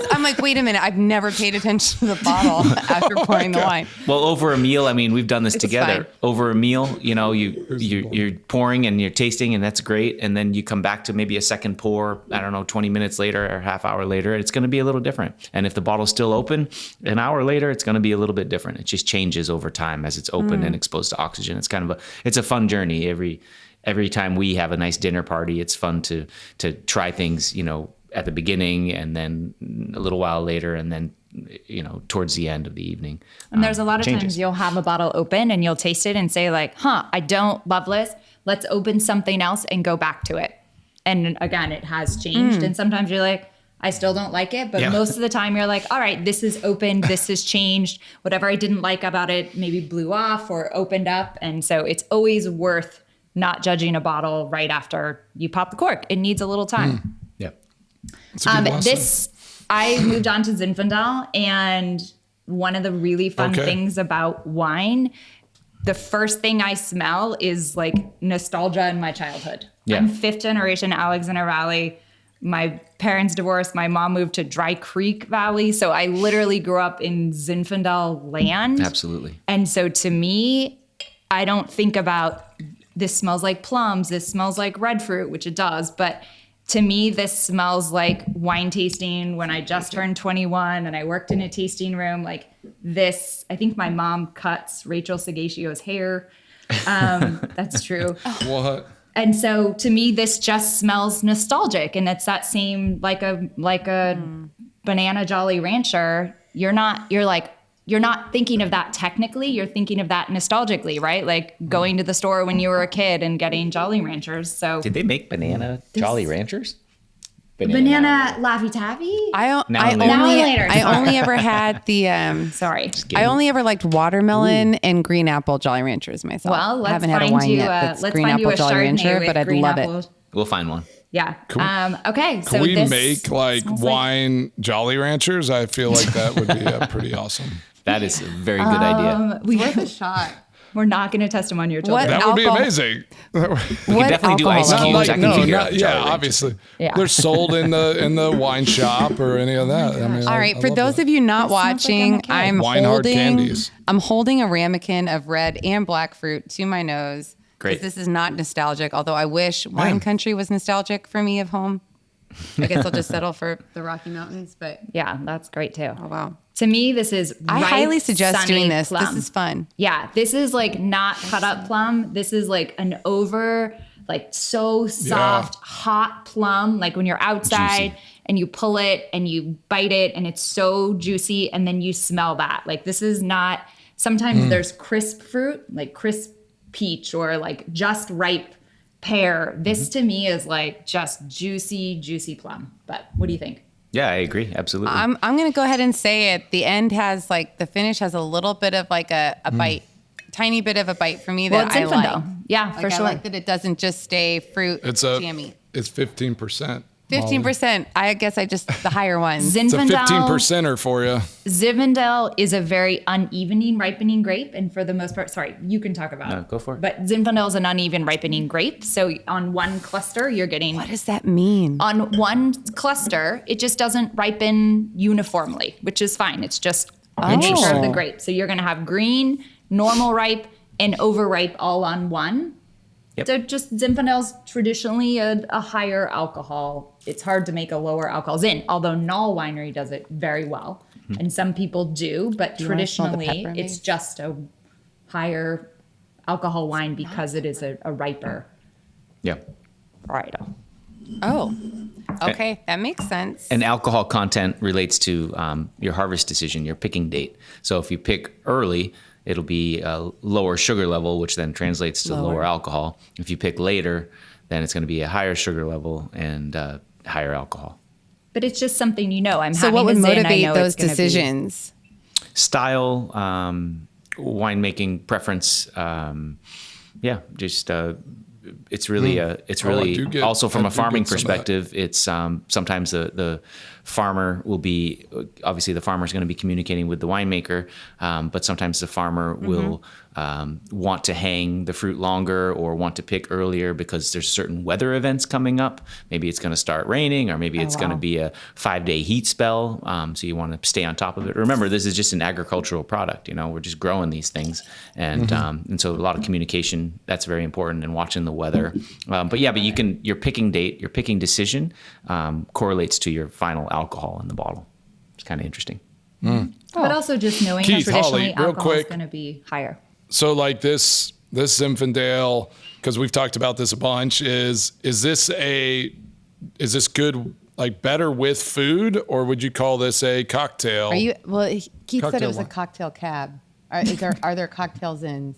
I'm like, wait a minute. I've never paid attention to the bottle after pouring the wine. Well, over a meal, I mean, we've done this together. Fine. Over a meal, you know, you're pouring and you're tasting, and that's great. And then you come back to maybe a second pour, I don't know, 20 minutes later or half hour later, it's going to be a little different. And if the bottle's still open, an hour later, it's going to be a little bit different. It just changes over time as it's open and exposed to oxygen. It's kind of it's a fun journey. Every time we have a nice dinner party, it's fun to try things, you know, at the beginning and then a little while later and then, you know, towards the end of the evening. And there's a lot of times you'll have a bottle open and you'll taste it and say like, I don't love this. Let's open something else and go back to it. And again, it has changed. And sometimes you're like, I still don't like it. But most of the time you're like, all right, this is open. This has changed. Whatever I didn't like about it maybe blew off or opened up. And so it's always worth not judging a bottle right after you pop the cork. It needs a little time. I moved on to Zinfandel, and one of the really fun things about wine, the first thing I smell is like nostalgia in my childhood. I'm 5th generation Alexander Valley. My parents divorced. My mom moved to Dry Creek Valley. So I literally grew up in Zinfandel land. Absolutely. And so to me, I don't think about this smells like plums, this smells like red fruit, which it does. But to me, this smells like wine tasting when I just turned 21 and I worked in a tasting room. Like this, I think my mom cuts Rachel Seghesio's hair. That's true. What? And so to me, this just smells nostalgic. And it's that same, like a banana Jolly Rancher. You're not thinking of that technically, you're thinking of that nostalgically, right? Like going to the store when you were a kid and getting Jolly Ranchers. So did they make banana Jolly Ranchers? Banana Laffy Taffy? I only ever had the I only ever liked watermelon and green apple Jolly Ranchers myself. Well, let's I haven't had a wine yet that's green apple Jolly Rancher, but I'd love it. We'll find one. Yeah. Okay. Can we make like wine Jolly Ranchers? I feel like that would be pretty awesome. That is a very good idea. Worth a shot. We're not going to test them on your children. That would be amazing. We can definitely do ice cubes. I can figure out. Yeah, obviously. Yeah. They're sold in the wine shop or any of that. I mean, all right. For those of you not watching, I'm holding a ramekin of red and black fruit to my nose. Great. This is not nostalgic, although I wish wine country was nostalgic for me of home. I guess I'll just settle for the Rocky Mountains, but yeah, that's great too. Oh, wow. To me, this is I highly suggest doing this. Plum. This is fun. Yeah, this is like not cut up plum. This is like an so soft, hot plum. Like when you're outside juicy. And you pull it and you bite it and it's so juicy and then you smell that. Like this is not, sometimes there's crisp fruit, like crisp peach or like just ripe pear. This to me is like just juicy plum. But what do you think? Yeah, I agree. Absolutely. I'm going to go ahead and say it. The end has like the finish has a little bit of like a bite tiny bit of a bite for me Well, that it's I like. Zinfandel. Yeah, for I sure. like that it doesn't just stay fruit jammy. It's 15%. 15%. I guess the higher ones. It's a 15%er for you. Zinfandel is a very uneven ripening grape, and for the most part, sorry, you can talk about it. Go for it. But Zinfandel is an uneven ripening grape, so on one cluster, you're getting. What does that mean? On one cluster, it just doesn't ripen uniformly, which is fine. It's just the nature of the grape. So you're going to have green, normal ripe, and overripe all on one. Yep. So just Zinfandel's traditionally a higher alcohol. It's hard to make a lower alcohol Zin, although Knoll Winery does it very well. And some people do, but traditionally it's just a higher alcohol wine because it is a riper varietal. Oh, okay. That makes sense. And alcohol content relates to your harvest decision, your picking date. So if you pick early, it'll be a lower sugar level, which then translates to lower alcohol. If you pick later, then it's going to be a higher sugar level and higher alcohol. But it's just something So what would motivate those decisions? Style, winemaking preference, it's really also from a farming perspective. It's sometimes the farmer will be, obviously the farmer is going to be communicating with the winemaker, but sometimes the farmer will want to hang the fruit longer or want to pick earlier because there's certain weather events coming up. Maybe it's going to start raining, or maybe it's going to be a 5-day heat spell. So you want to stay on top of it. Remember, this is just an agricultural product. We're just growing these things, and so a lot of communication, that's very important, and watching the weather. But your picking date, your picking decision correlates to your final alcohol in the bottle. It's kind of interesting. But also just knowing Keith, how traditionally Holly, real alcohol is quick. going to be higher. So like this Zinfandel, because we've talked about this a bunch, is this good, like better with food, or would you call this a cocktail? Keith said it was wine. a cocktail cab. Are there cocktail Zins?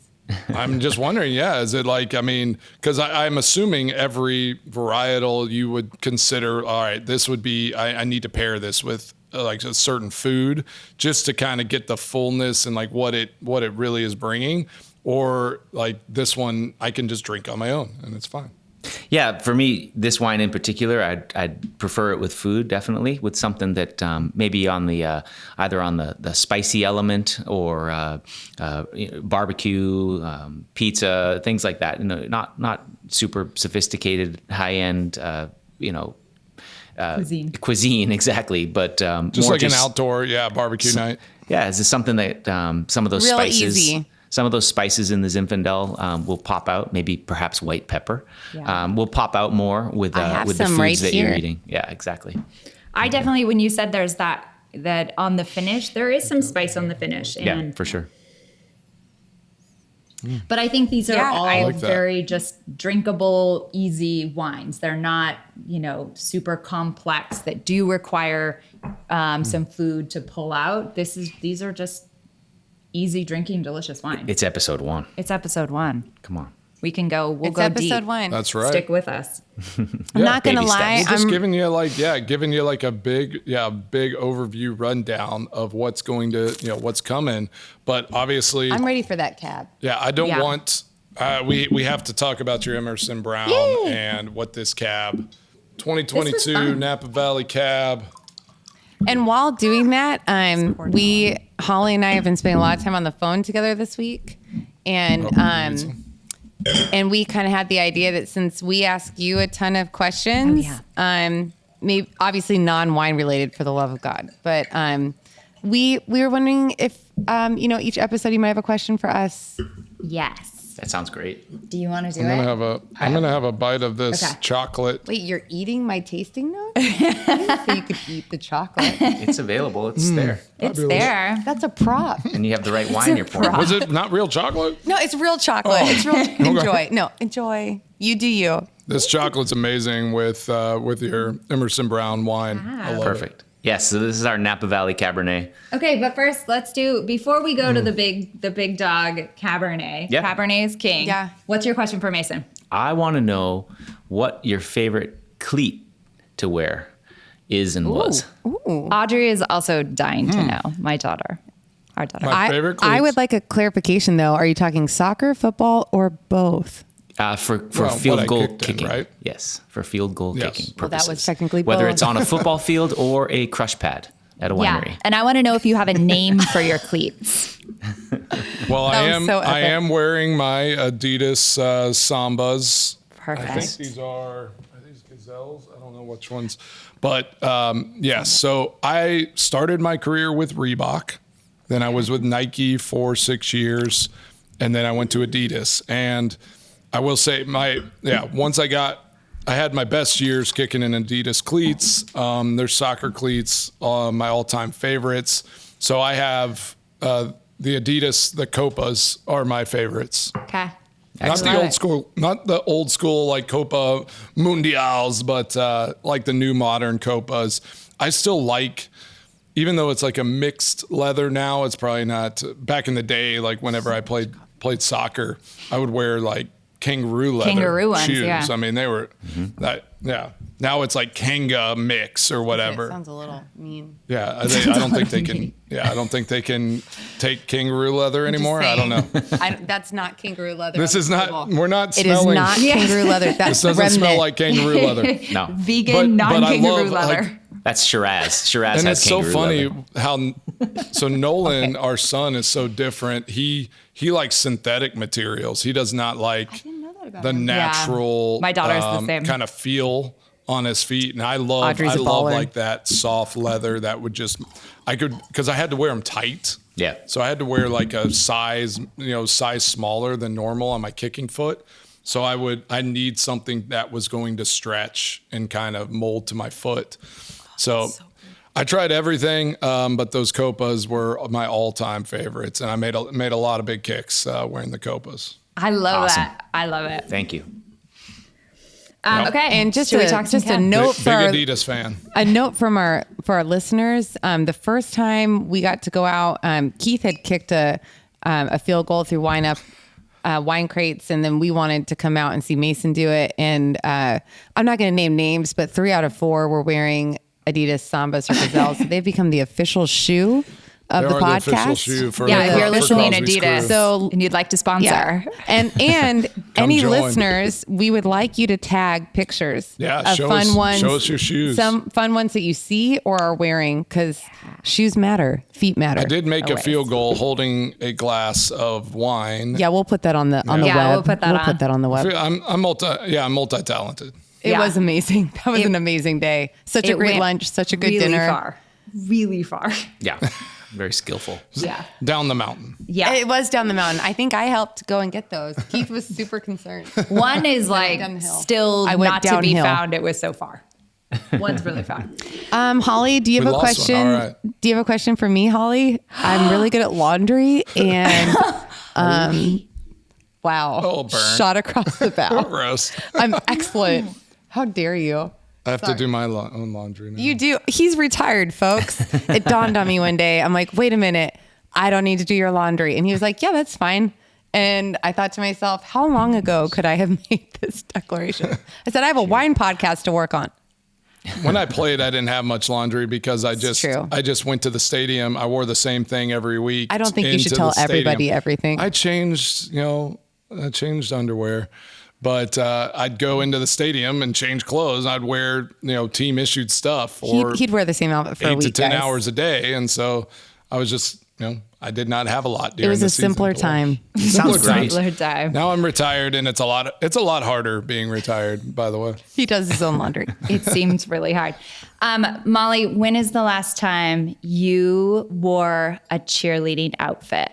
I'm just wondering, is it because I'm assuming every varietal you would consider, all right, this would be, I need to pair this with like a certain food just to kind of get the fullness and like what it really is bringing, or like this one I can just drink on my own and it's fine. Yeah, for me, this wine in particular, I'd prefer it with food, definitely, with something that maybe on the either on the spicy element or barbecue, pizza, things like that. Not super sophisticated, high end, cuisine, exactly, but just like an outdoor, barbecue night. Yeah, is this something that some of those Real spices. easy. Some of those spices in the Zinfandel will pop out. Maybe perhaps white pepper will pop out more with the foods that you're eating. Yeah, exactly. I definitely, when you said there's that on the finish, there is some spice on the finish. And, for sure. But I think these are all like very just drinkable, easy wines. They're not, super complex that do require some food to pull out. These are just easy drinking, delicious wine. It's episode 1. It's episode 1. Come on. We can go. We'll It's go episode deep. 1. That's right. Stick with us. I'm not gonna baby lie. steps. We're just giving you like a big overview rundown of what's going to, what's coming. But obviously, I'm ready for that cab. yeah, I don't Yeah. want, we have to talk about your Emerson Brown and what this cab, 2022 fun. Napa Valley cab. And while doing that, Holly and I have been spending a lot of time on the phone together this week, and and we kind of had the idea that since we ask you a ton of questions, maybe obviously non-wine related for the love of God, but we were wondering if each episode you might have a question for us. Yes. That sounds great. Do you want to do I'm gonna have a bite of this chocolate. Wait, you're eating my tasting notes? So you could eat the chocolate. It's available. It's there. It's there. That's a prop. And you have the right wine you're pouring. Was it not real chocolate? No, it's real chocolate. It's real. Enjoy. No, enjoy. You do you. This chocolate's amazing with your Emerson Brown wine. I love Perfect. Yes, so this is our Napa Valley Cabernet. Okay, but first before we go to the big dog Cabernet. Yeah. Cabernet is king. Yeah. What's your question for Mason? I want to know what your favorite cleat to wear is and was. Ooh. Audrey is also dying to know, my daughter. our daughter. My favorite cleats. I would like a clarification though. Are you talking soccer, football, or both? For Well, field what I goal kicked in, kicking, right? Yes, for field goal Yes. kicking Well, purposes. that was technically whether both. it's on a football field or a crush pad at a winery. Yeah, and I want to know if you have a name for your cleats. Well, That was so I epic. am wearing my Adidas Sambas. Perfect. I think these are these gazelles. I don't know which ones, but yes. So I started my career with Reebok, then I was with Nike for 6 years, and then I went to Adidas. And I will say once I had my best years kicking in Adidas cleats. They're soccer cleats, my all-time favorites. So I have the Adidas, the Copas are my favorites. Okay. Not the old school like Copa Mundials, but like the new modern Copas. I still like, even though it's like a mixed leather now, it's probably not. Back in the day, like whenever I played soccer, I would wear like kangaroo leather Kangaroo ones, shoes. yeah. I mean, they were that. Yeah. Now it's like Kanga mix or whatever. It sounds a little mean. Yeah, I don't think they can. Yeah, I don't think they can take kangaroo leather anymore. I don't know. That's not kangaroo leather. This on is the not. table. We're not It is smelling. not kangaroo leather. That's This doesn't remnant. smell like kangaroo leather. No, Vegan, But I non-kangaroo love, leather. like, that's Shiraz. Shiraz and has it's so kangaroo funny leather. how. So Nolan, our son, is so different. He likes synthetic materials. He does not like the natural. My daughter's the same. kind of feel on his feet, and I love Audrey's a baller. like that soft leather that would just. I could, because I had to wear them tight. Yeah. So I had to wear like a size smaller than normal on my kicking foot. So I need something that was going to stretch and kind of mold to my foot. So I tried everything, but those Copas were my all-time favorites, and I made a lot of big kicks wearing the Copas. I love Awesome. that. I love it. Thank you. Yep. Okay, And just should we a, talk some just a Ken? note Big for our, Adidas fan. a note from for our listeners. The first time we got to go out, Keith had kicked a field goal through wine crates, and then we wanted to come out and see Mason do it. And I'm not going to name names, but 3 out of 4 were wearing Adidas Sambas or Gazelles. So they've become the official shoe of They the are the official podcast. shoe for Yeah, if you're for listening, Crosby's Adidas, crew. So- and you'd like to sponsor. Yeah. And any join. listeners, we would like you to tag pictures Yeah, of show fun us- ones. show us your shoes. Some fun ones that you see or are wearing, because shoes matter, feet matter. I did make a always. field goal holding a glass of wine. Yeah, we'll put that on the Yeah, web. we'll put that on. on the web. I'm multi-talented. It Yeah. was amazing. That was It- an amazing day. Such a It great went lunch. Such a good really dinner. Far. Really far. Yeah. Very skillful. Yeah. Down the mountain. Yeah. It was down the mountain. I think I helped go and get those. Keith was super concerned. One is like down the hill. still I went not to be downhill. found. It was so far. One's really far. Holly, do you have We a lost one. question? All right. Do you have a question for me, Holly? I'm really good at laundry and wow. Oh, burn. Shot across the bow. Gross. I'm excellent. How dare you? I have to do my own laundry now. You do. He's retired, folks. It dawned on me one day. I'm like, wait a minute. I don't need to do your laundry. And he was like, yeah, that's fine. And I thought to myself, how long ago could I have made this declaration? I said, I have a wine podcast to work on. When I played, I didn't have much laundry because I just went to the stadium. I wore the same thing every week. I don't think you should into tell the stadium. everybody everything. I changed underwear, but I'd go into the stadium and change clothes. I'd wear, team issued stuff or He'd wear the same outfit for a 8 week, to 10 guys. hours a day. And so I was just, I did not have a lot It during was the a season simpler to wear. time. Sounds great. Simpler time. Now I'm retired, and it's a lot harder being retired, by the way. He does his own laundry. It seems really hard. Molly, when is the last time you wore a cheerleading outfit?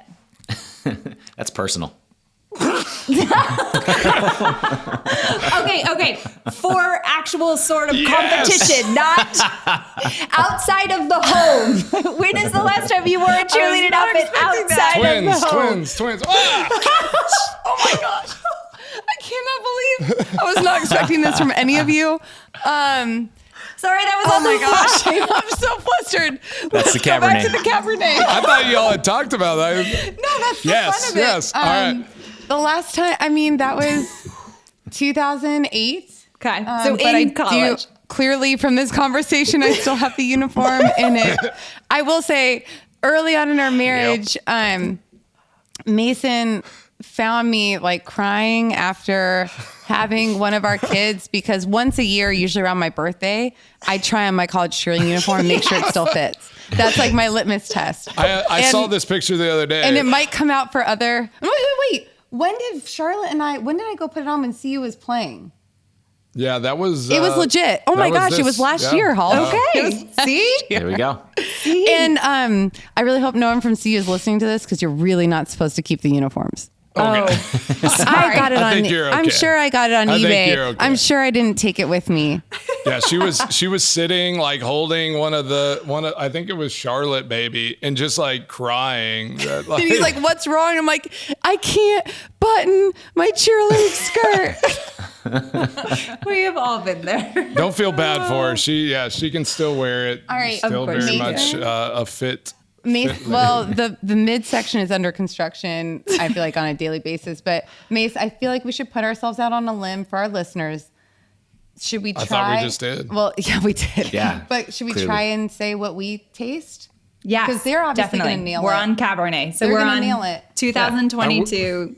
That's personal. Okay. For actual sort of Yes! competition, not outside of the home. When is the last time you wore a cheerleading not outfit expecting that. outside of the home? Twins. Ah! Oh my gosh. I cannot believe I was not expecting this from any of you. Sorry, that was Oh on my the gosh. I'm so flustered. That's the Go back to Cabernet. the Cabernet. I thought y'all had talked about that. No, that's the Yes, fun of it. yes. All right. The last time, that was 2008. Okay, so But in college. clearly from this conversation, I still have the uniform in it. I will say, early on in our marriage, Mason found me like crying after having one of our kids because once a year, usually around my birthday, I try on my college cheerleading uniform and make sure it still fits. That's like my litmus test. I saw this picture the other day. And it might come out for other. Wait. When did I go put it on when CU was playing? Yeah, that was. It was legit. Oh my gosh, it was last year, Hall. Okay. See? There we go. And I really hope no one from CU is listening to this because you're really not supposed to keep the uniforms. Okay. I got it on. think you're okay. I'm sure I got it on I think eBay. you're okay. I'm sure I didn't take it with me. Yeah, she was sitting like holding one of I think it was Charlotte baby and just like crying. And he's like, "What's wrong?" I'm like, "I can't button my cheerleading skirt." We have all been there. Don't feel bad for her. She can still wear it. All right, still of course. very much a fit. Mace, well, the midsection is under construction, I feel like, on a daily basis. But Mace, I feel like we should put ourselves out on a limb for our listeners. Should we try? I thought we just did. Well, yeah, we did. Yeah, But should we clearly. try and say what we taste? Yeah, Because they're obviously definitely. going to nail We're it. on Cabernet. So They're we're gonna on nail it. 2022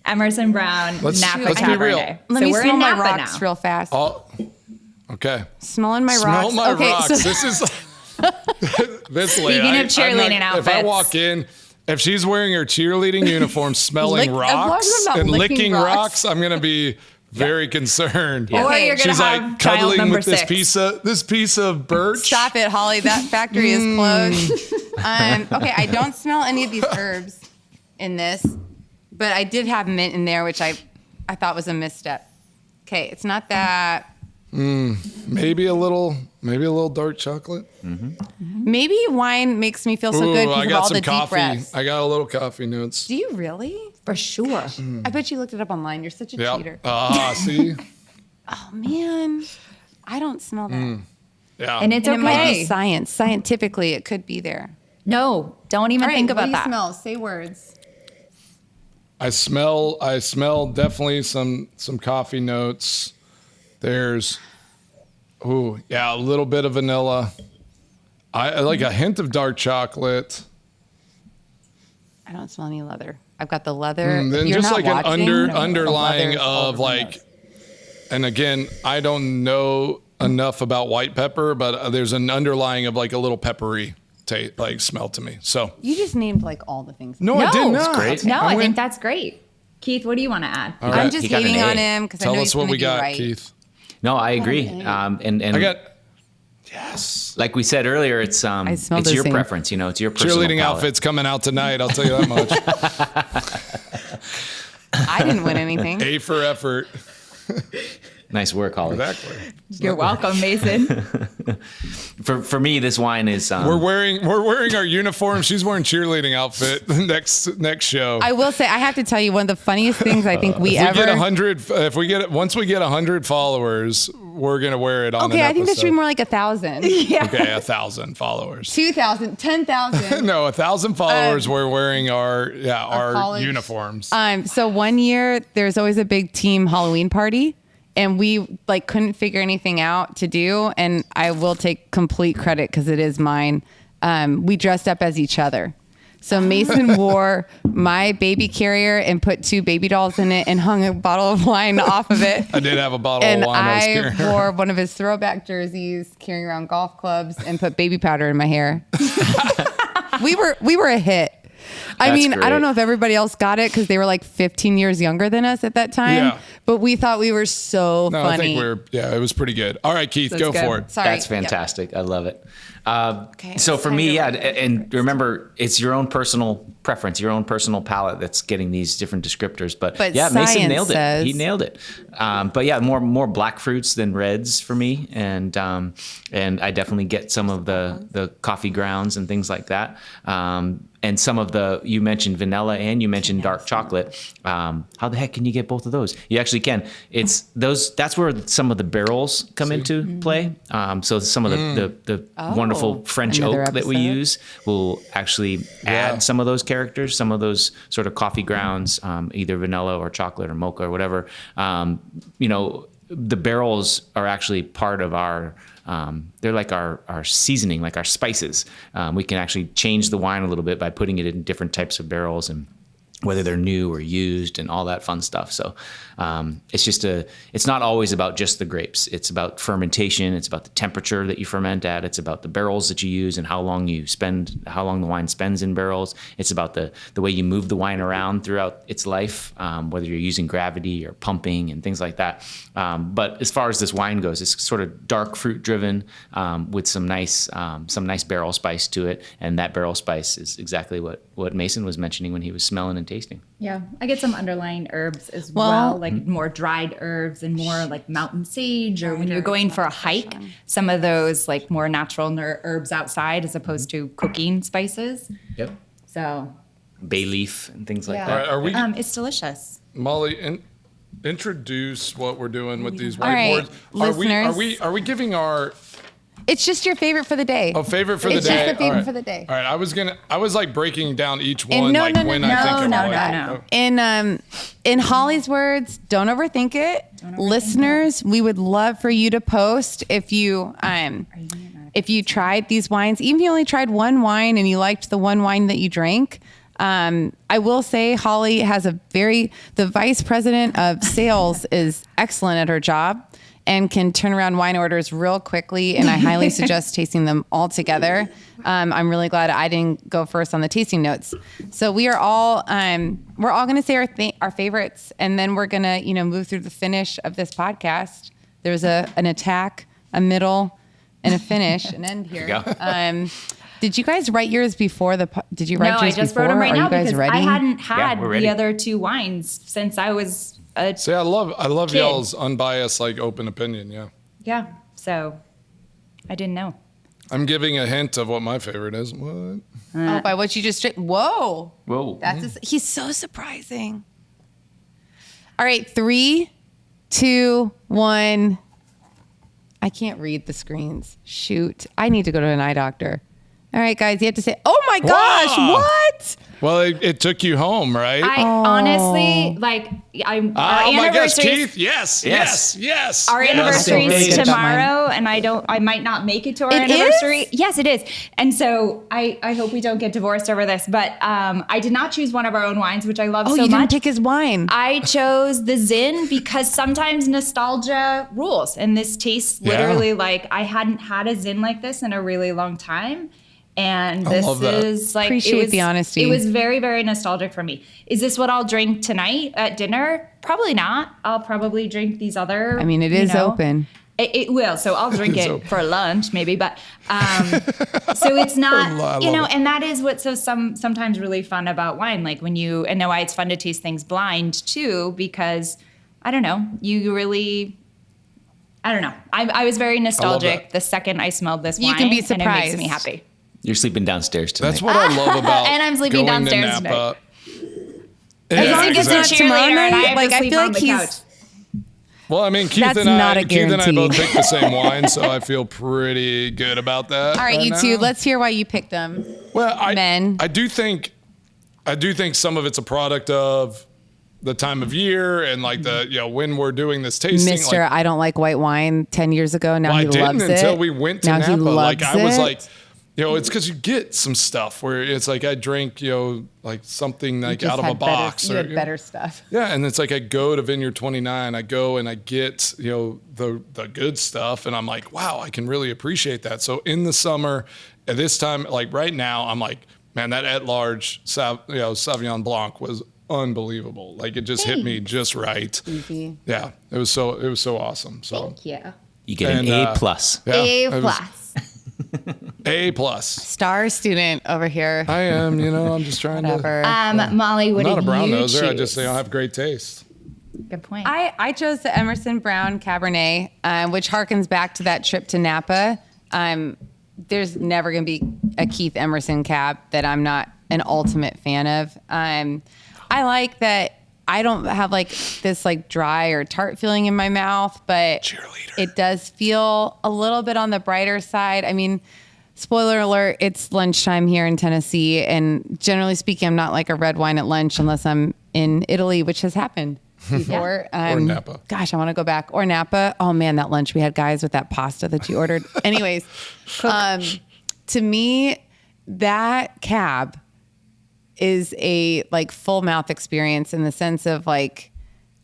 Emerson Brown Let's Napa be Cabernet. real. Let so me we're smell in my Napa rocks now. real fast. Oh, okay. Smelling my Smell rocks. my okay, rocks. so This is this lady. Speaking of cheerleading if I outfits. walk in, if she's wearing her cheerleading uniform, smelling As long as rocks I'm not and licking licking rocks. rocks, I'm gonna be very concerned. Or you're gonna She's have like child cuddling number with 6. this piece of birch. stop it, Holly. That factory is closed. Okay, I don't smell any of these herbs in this, but I did have mint in there, which I thought was a misstep. Okay, it's not that. Maybe a little dark chocolate. Maybe wine makes me feel so good Ooh, I because of got all some the deep coffee. breaths. I got a little coffee notes. Do you really? For sure. I bet you looked it up online. You're such a Yeah. cheater. See? Oh man, I don't smell that. Yeah. And it's And it might be okay. science. Scientifically, it could be there. No, don't even All right, think what about do you that. smell? Say words. I smell definitely some coffee notes. There's a little bit of vanilla. I like a hint of dark chocolate. I don't smell any leather. I've got the leather. Then You're just not like an watching, the underlying leather's all of over my like, nose. and again, I don't know enough about white pepper, but there's an underlying of like a little peppery taste, like smell to me. So You just named like all the things. no, I did No, not. it's great. No, I went- think that's great. Keith, what do you want to add? All I'm right. just He got an hating A. on him because I Tell know us he's what going to we do got, right. Keith. No, I agree. And I got yes. like we said earlier, it's smell it's the your same. preference. It's your personal Cheerleading palate. outfits coming out tonight. I'll tell you that much. I didn't win anything. A for effort. Nice work, Holly. Exactly. You're welcome, Mason. For me, this wine is We're wearing our uniform. She's wearing cheerleading outfit next show. I will say, I have to tell you, one of the funniest things I think we If we ever. get 100, once we get 100 followers, we're gonna wear it on. Okay, an I think that should be episode. more like 1,000. Okay, 1,000 followers. 2,000, 10,000. No, 1,000 followers. We're wearing our college- uniforms. So one year there's always a big team Halloween party, and we like couldn't figure anything out to do. And I will take complete credit because it is mine. We dressed up as each other. So Mason wore my baby carrier and put 2 baby dolls in it and hung a bottle of wine off of it. I did have a bottle And of wine. I was I carrying. wore one of his throwback jerseys, carrying around golf clubs, and put baby powder in my hair. we were a hit. I That's mean, I great. don't know if everybody else got it because they were like 15 years younger than us at that time. Yeah. But we thought we were so No, funny. I think it was pretty good. All right, Keith, That's go good. for it. Sorry. That's fantastic. I love it. Okay, So it's for time me, to yeah, run it. and remember, it's your own personal preference, your own personal palate that's getting these different descriptors. But yeah, Mason science nailed it. says- He nailed it. But yeah, more black fruits than reds for me, and I definitely get some of the coffee grounds and things like that. And some of you mentioned vanilla and you mentioned dark chocolate. How the heck can you get both of those? You actually can. It's those. That's where some of the barrels come into play. So some of the wonderful French another oak that we episode. use will actually add some of those characters, some of those sort of coffee grounds, either vanilla or chocolate or mocha or whatever. the barrels are actually part of our, they're like our seasoning, like our spices. We can actually change the wine a little bit by putting it in different types of barrels, and whether they're new or used and all that fun stuff. So it's not always about just the grapes. It's about fermentation. It's about the temperature that you ferment at. It's about the barrels that you use and how long the wine spends in barrels. It's about the way you move the wine around throughout its life, whether you're using gravity or pumping and things like that. But as far as this wine goes, it's sort of dark fruit driven, with some nice barrel spice to it. And that barrel spice is exactly what Mason was mentioning when he was smelling and tasting. Yeah, I get some underlying herbs as well, like more dried herbs and more like mountain sage, or when you're going for a hike, some of those like more natural herbs outside as opposed to cooking spices. Yep. So Bay leaf and things like Yeah. that. Are we, it's delicious. Molly, introduce what we're doing with these All right, whiteboards. Are we giving our It's just your favorite for the day. favorite for the It's day? just a favorite All right. for the day. All right, I was like breaking down each And one, no, like no, no, when no, I think of no, one. no. In Holly's words, don't overthink it. Listeners, we would love for you to post if you tried these wines, even if you only tried one wine and you liked the one wine that you drank. I will say Holly has the vice president of sales is excellent at her job and can turn around wine orders real quickly. And I highly suggest tasting them all together. I'm really glad I didn't go first on the tasting notes. So we're all going to say our favorites, and then we're going to, move through the finish of this podcast. There's an attack, a middle, and a finish, an end here. There you go. Did you guys write yours before did you write yours before? No, I just wrote them right now because ready? I hadn't had we're ready. the other two wines since I was a See, I love kid. y'all's unbiased, like open opinion. Yeah, yeah. So I didn't know. I'm giving a hint of what my favorite is. What? Oh, by what you just did. Whoa. Whoa. He's so surprising. All right, 3, 2, 1. I can't read the screens. Shoot. I need to go to an eye doctor. All right, guys, you have to say, oh my gosh, Wow. what? Well, it took you home, right? I honestly, like, our oh my gosh, anniversary's Keith! Yes. Our Yes. anniversary really is good about tomorrow, and I might not make it to our It anniversary. is? Yes, it is. And so I hope we don't get divorced over this. But I did not choose one of our own wines, which I love Oh, so you much. didn't pick his wine. I chose the Zin because sometimes nostalgia rules, and this tastes Yeah. literally like I hadn't had a Zin like this in a really long time. And I this love that. is like Appreciate the honesty. It was very, very nostalgic for me. Is this what I'll drink tonight at dinner? Probably not. I'll probably drink these other. I mean, it is open. It will, so I'll drink It's it open. for lunch, maybe. But so it's not, love it. and that is what's so sometimes really fun about wine. Like when and why it's fun to taste things blind too, because I don't know, you really. I don't know. I was very nostalgic that. the second I smelled this wine. You can be and it surprised. makes me happy. You're sleeping downstairs tonight. That's what I love about And I'm sleeping going downstairs to Napa. As Yeah, long as it's a exactly. cheerleader and I have Like, to I sleep feel on like the he's- couch. Well, I mean, Keith That's and not a I both guarantee. picked the same wine, so I feel pretty good about that. All right, you now. two, let's hear why you picked them. Well, men. I do think some of it's a product of the time of year and like the when we're doing this tasting. Mr. Like, I don't like white wine 10 years ago. Now well, I he didn't loves it. until we went to now Napa. He loves Like I was it. like, it's because you get some stuff where it's like I drink like something like Just out of a had better- box. You or, had better stuff. Yeah, and it's like I go to Vineyard 29, I go and I get, the good stuff, and I'm like, wow, I can really appreciate that. So in the summer, at this time, like right now, I'm like, man, that atLarge Sauvignon Blanc was unbelievable. Like it just hit me just right. Easy. Yeah, it was so awesome. So Yeah. You get And, an A plus. yeah, A it was plus. A+. Star student over here. I am, I'm just trying Whatever. Molly, what to. I'm not a did brown you noser. I choose? just say I have great taste. Good point. I chose the Emerson Brown Cabernet, which harkens back to that trip to Napa. There's never going to be a Keith Emerson Cab that I'm not an ultimate fan of. I like that I don't have like this like dry or tart feeling in my mouth, but Cheerleader. it does feel a little bit on the brighter side. I mean, spoiler alert, it's lunchtime here in Tennessee. And generally speaking, I'm not like a red wine at lunch unless I'm in Italy, which has happened. before. Or Napa. Gosh, I want to go back. Or Napa. Oh man, that lunch we had, guys, with that pasta that you ordered. Anyways, to me, that cab is a like full mouth experience in the sense of like,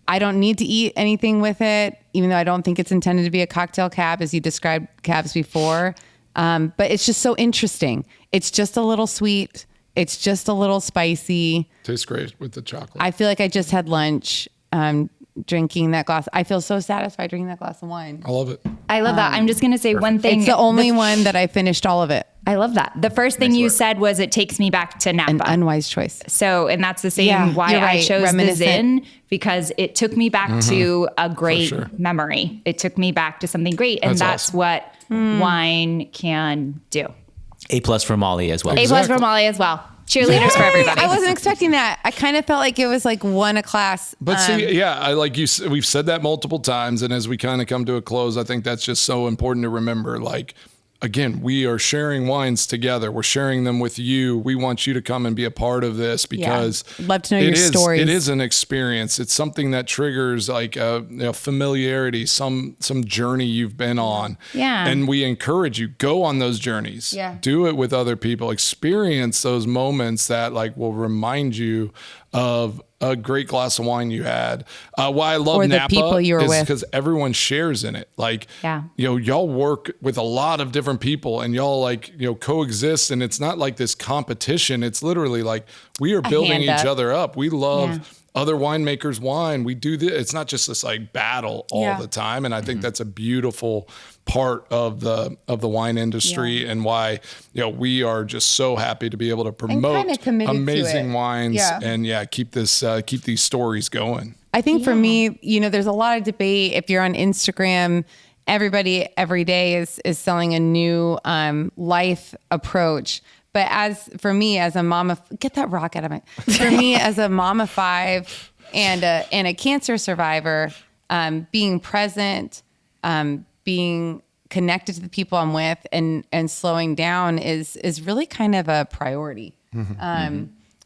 I don't need to eat anything with it, even though I don't think it's intended to be a cocktail cab as you described cabs before. But it's just so interesting. It's just a little sweet. It's just a little spicy. Tastes great with the chocolate. I feel like I just had lunch drinking that glass. I feel so satisfied drinking that glass of wine. I love it. I love that. I'm just going to say one thing. It's the only one that I finished all of it. I love that. The first thing you said was it takes me back to Napa. An unwise choice. So, and that's the same why I chose the Zin, because it took me back to a great memory. It took me back to something great. And that's awesome. what wine can do. A+ for Molly as well. A+ for Molly as well. Cheerleaders for everybody. I wasn't expecting that. I kind of felt like it was like one a class. But see, I like you. We've said that multiple times, and as we kind of come to a close, I think that's just so important to remember. Like, again, we are sharing wines together. We're sharing them with you. We want you to come and be a part of this because love to know your stories. It is an experience. It's something that triggers like familiarity, some journey you've been on. Yeah. And we encourage you, go on those journeys. Yeah. Do it with other people. Experience those moments that like will remind you of a great glass of wine you had. Why I love or the Napa people you were is with, because everyone shares in it. Like, y'all work with a lot of different people and y'all like, coexist. And it's not like this competition. It's literally like we are building each other up. We love other winemakers' wine. We do this. It's not just this like battle all the time. And I think that's a beautiful part of the wine industry and why we are just so happy to be able to promote amazing wines and keep these stories going. I think for me, there's a lot of debate. If you're on Instagram, everybody every day is selling a new life approach. But for me as a mom of, get that rock out of me. For me as a mom of 5 and a cancer survivor, being present, being connected to the people I'm with and slowing down is really kind of a priority.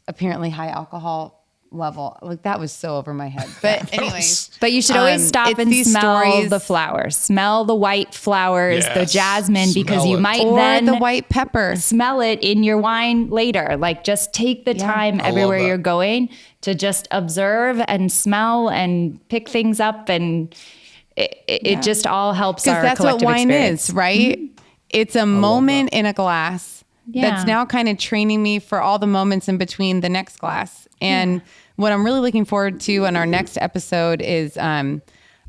Apparently high alcohol level, like that was so over my head. But anyways, but you should always stop and smell the flowers. Smell the white flowers, the jasmine, because you might then the white pepper. Smell it in your wine later. Like just take the time everywhere you're going to just observe and smell and pick things up, and it just all helps our collective experience. Because that's what wine is, right? It's a moment in a glass that's now kind of training me for all the moments in between the next glass. And what I'm really looking forward to in our next episode is I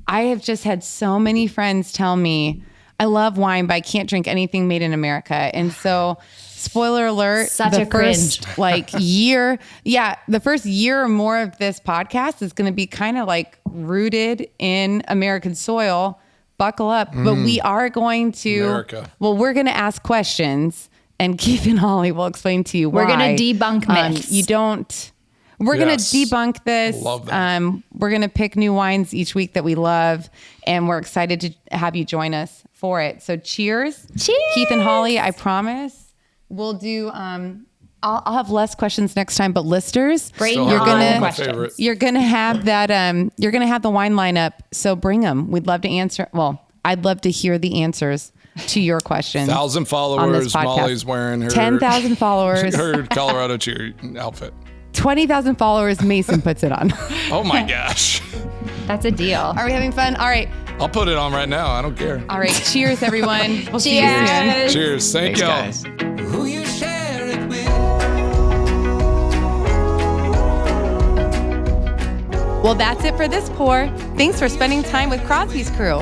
have just had so many friends tell me, I love wine, but I can't drink anything made in America. And so, spoiler alert, the first year or more of this podcast is going to be kind of like rooted in American soil. Buckle up. But we are going to, we're going to ask questions, and Keith and Holly will explain to you why. We're going to debunk myths. We're going to debunk this. Love that. We're going to pick new wines each week that we love, and we're excited to have you join us for it. So cheers. Cheers. Keith and Holly, I promise we'll do, I'll have less questions next time, but listeners, you're going to have that, you're going to have the wine lineup. So bring them. We'd love to answer. Well, I'd love to hear the answers to your questions. 1,000 followers. Molly's wearing her 10,000 followers. Her Colorado cheer outfit. 20,000 followers. Mason puts it on. Oh my gosh. That's a deal. Are we having fun? All right. I'll put it on right now. I don't care. All right. Cheers, everyone. We'll see you soon. Cheers. Thanks, y'all. Guys. Who you share it with. Well, that's it for this pour. Thanks for spending time with Crosby's crew.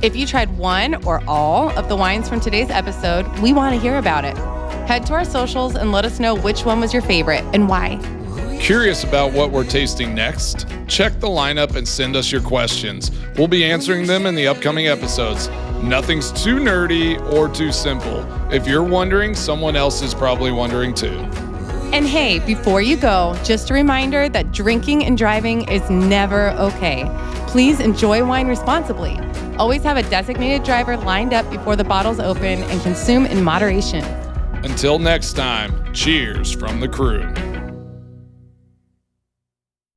If you tried one or all of the wines from today's episode, we want to hear about it. Head to our socials and let us know which one was your favorite and why. Curious about what we're tasting next? Check the lineup and send us your questions. We'll be answering them in the upcoming episodes. Nothing's too nerdy or too simple. If you're wondering, someone else is probably wondering too. And hey, before you go, just a reminder that drinking and driving is never okay. Please enjoy wine responsibly. Always have a designated driver lined up before the bottles open, and consume in moderation. Until next time, cheers from the crew.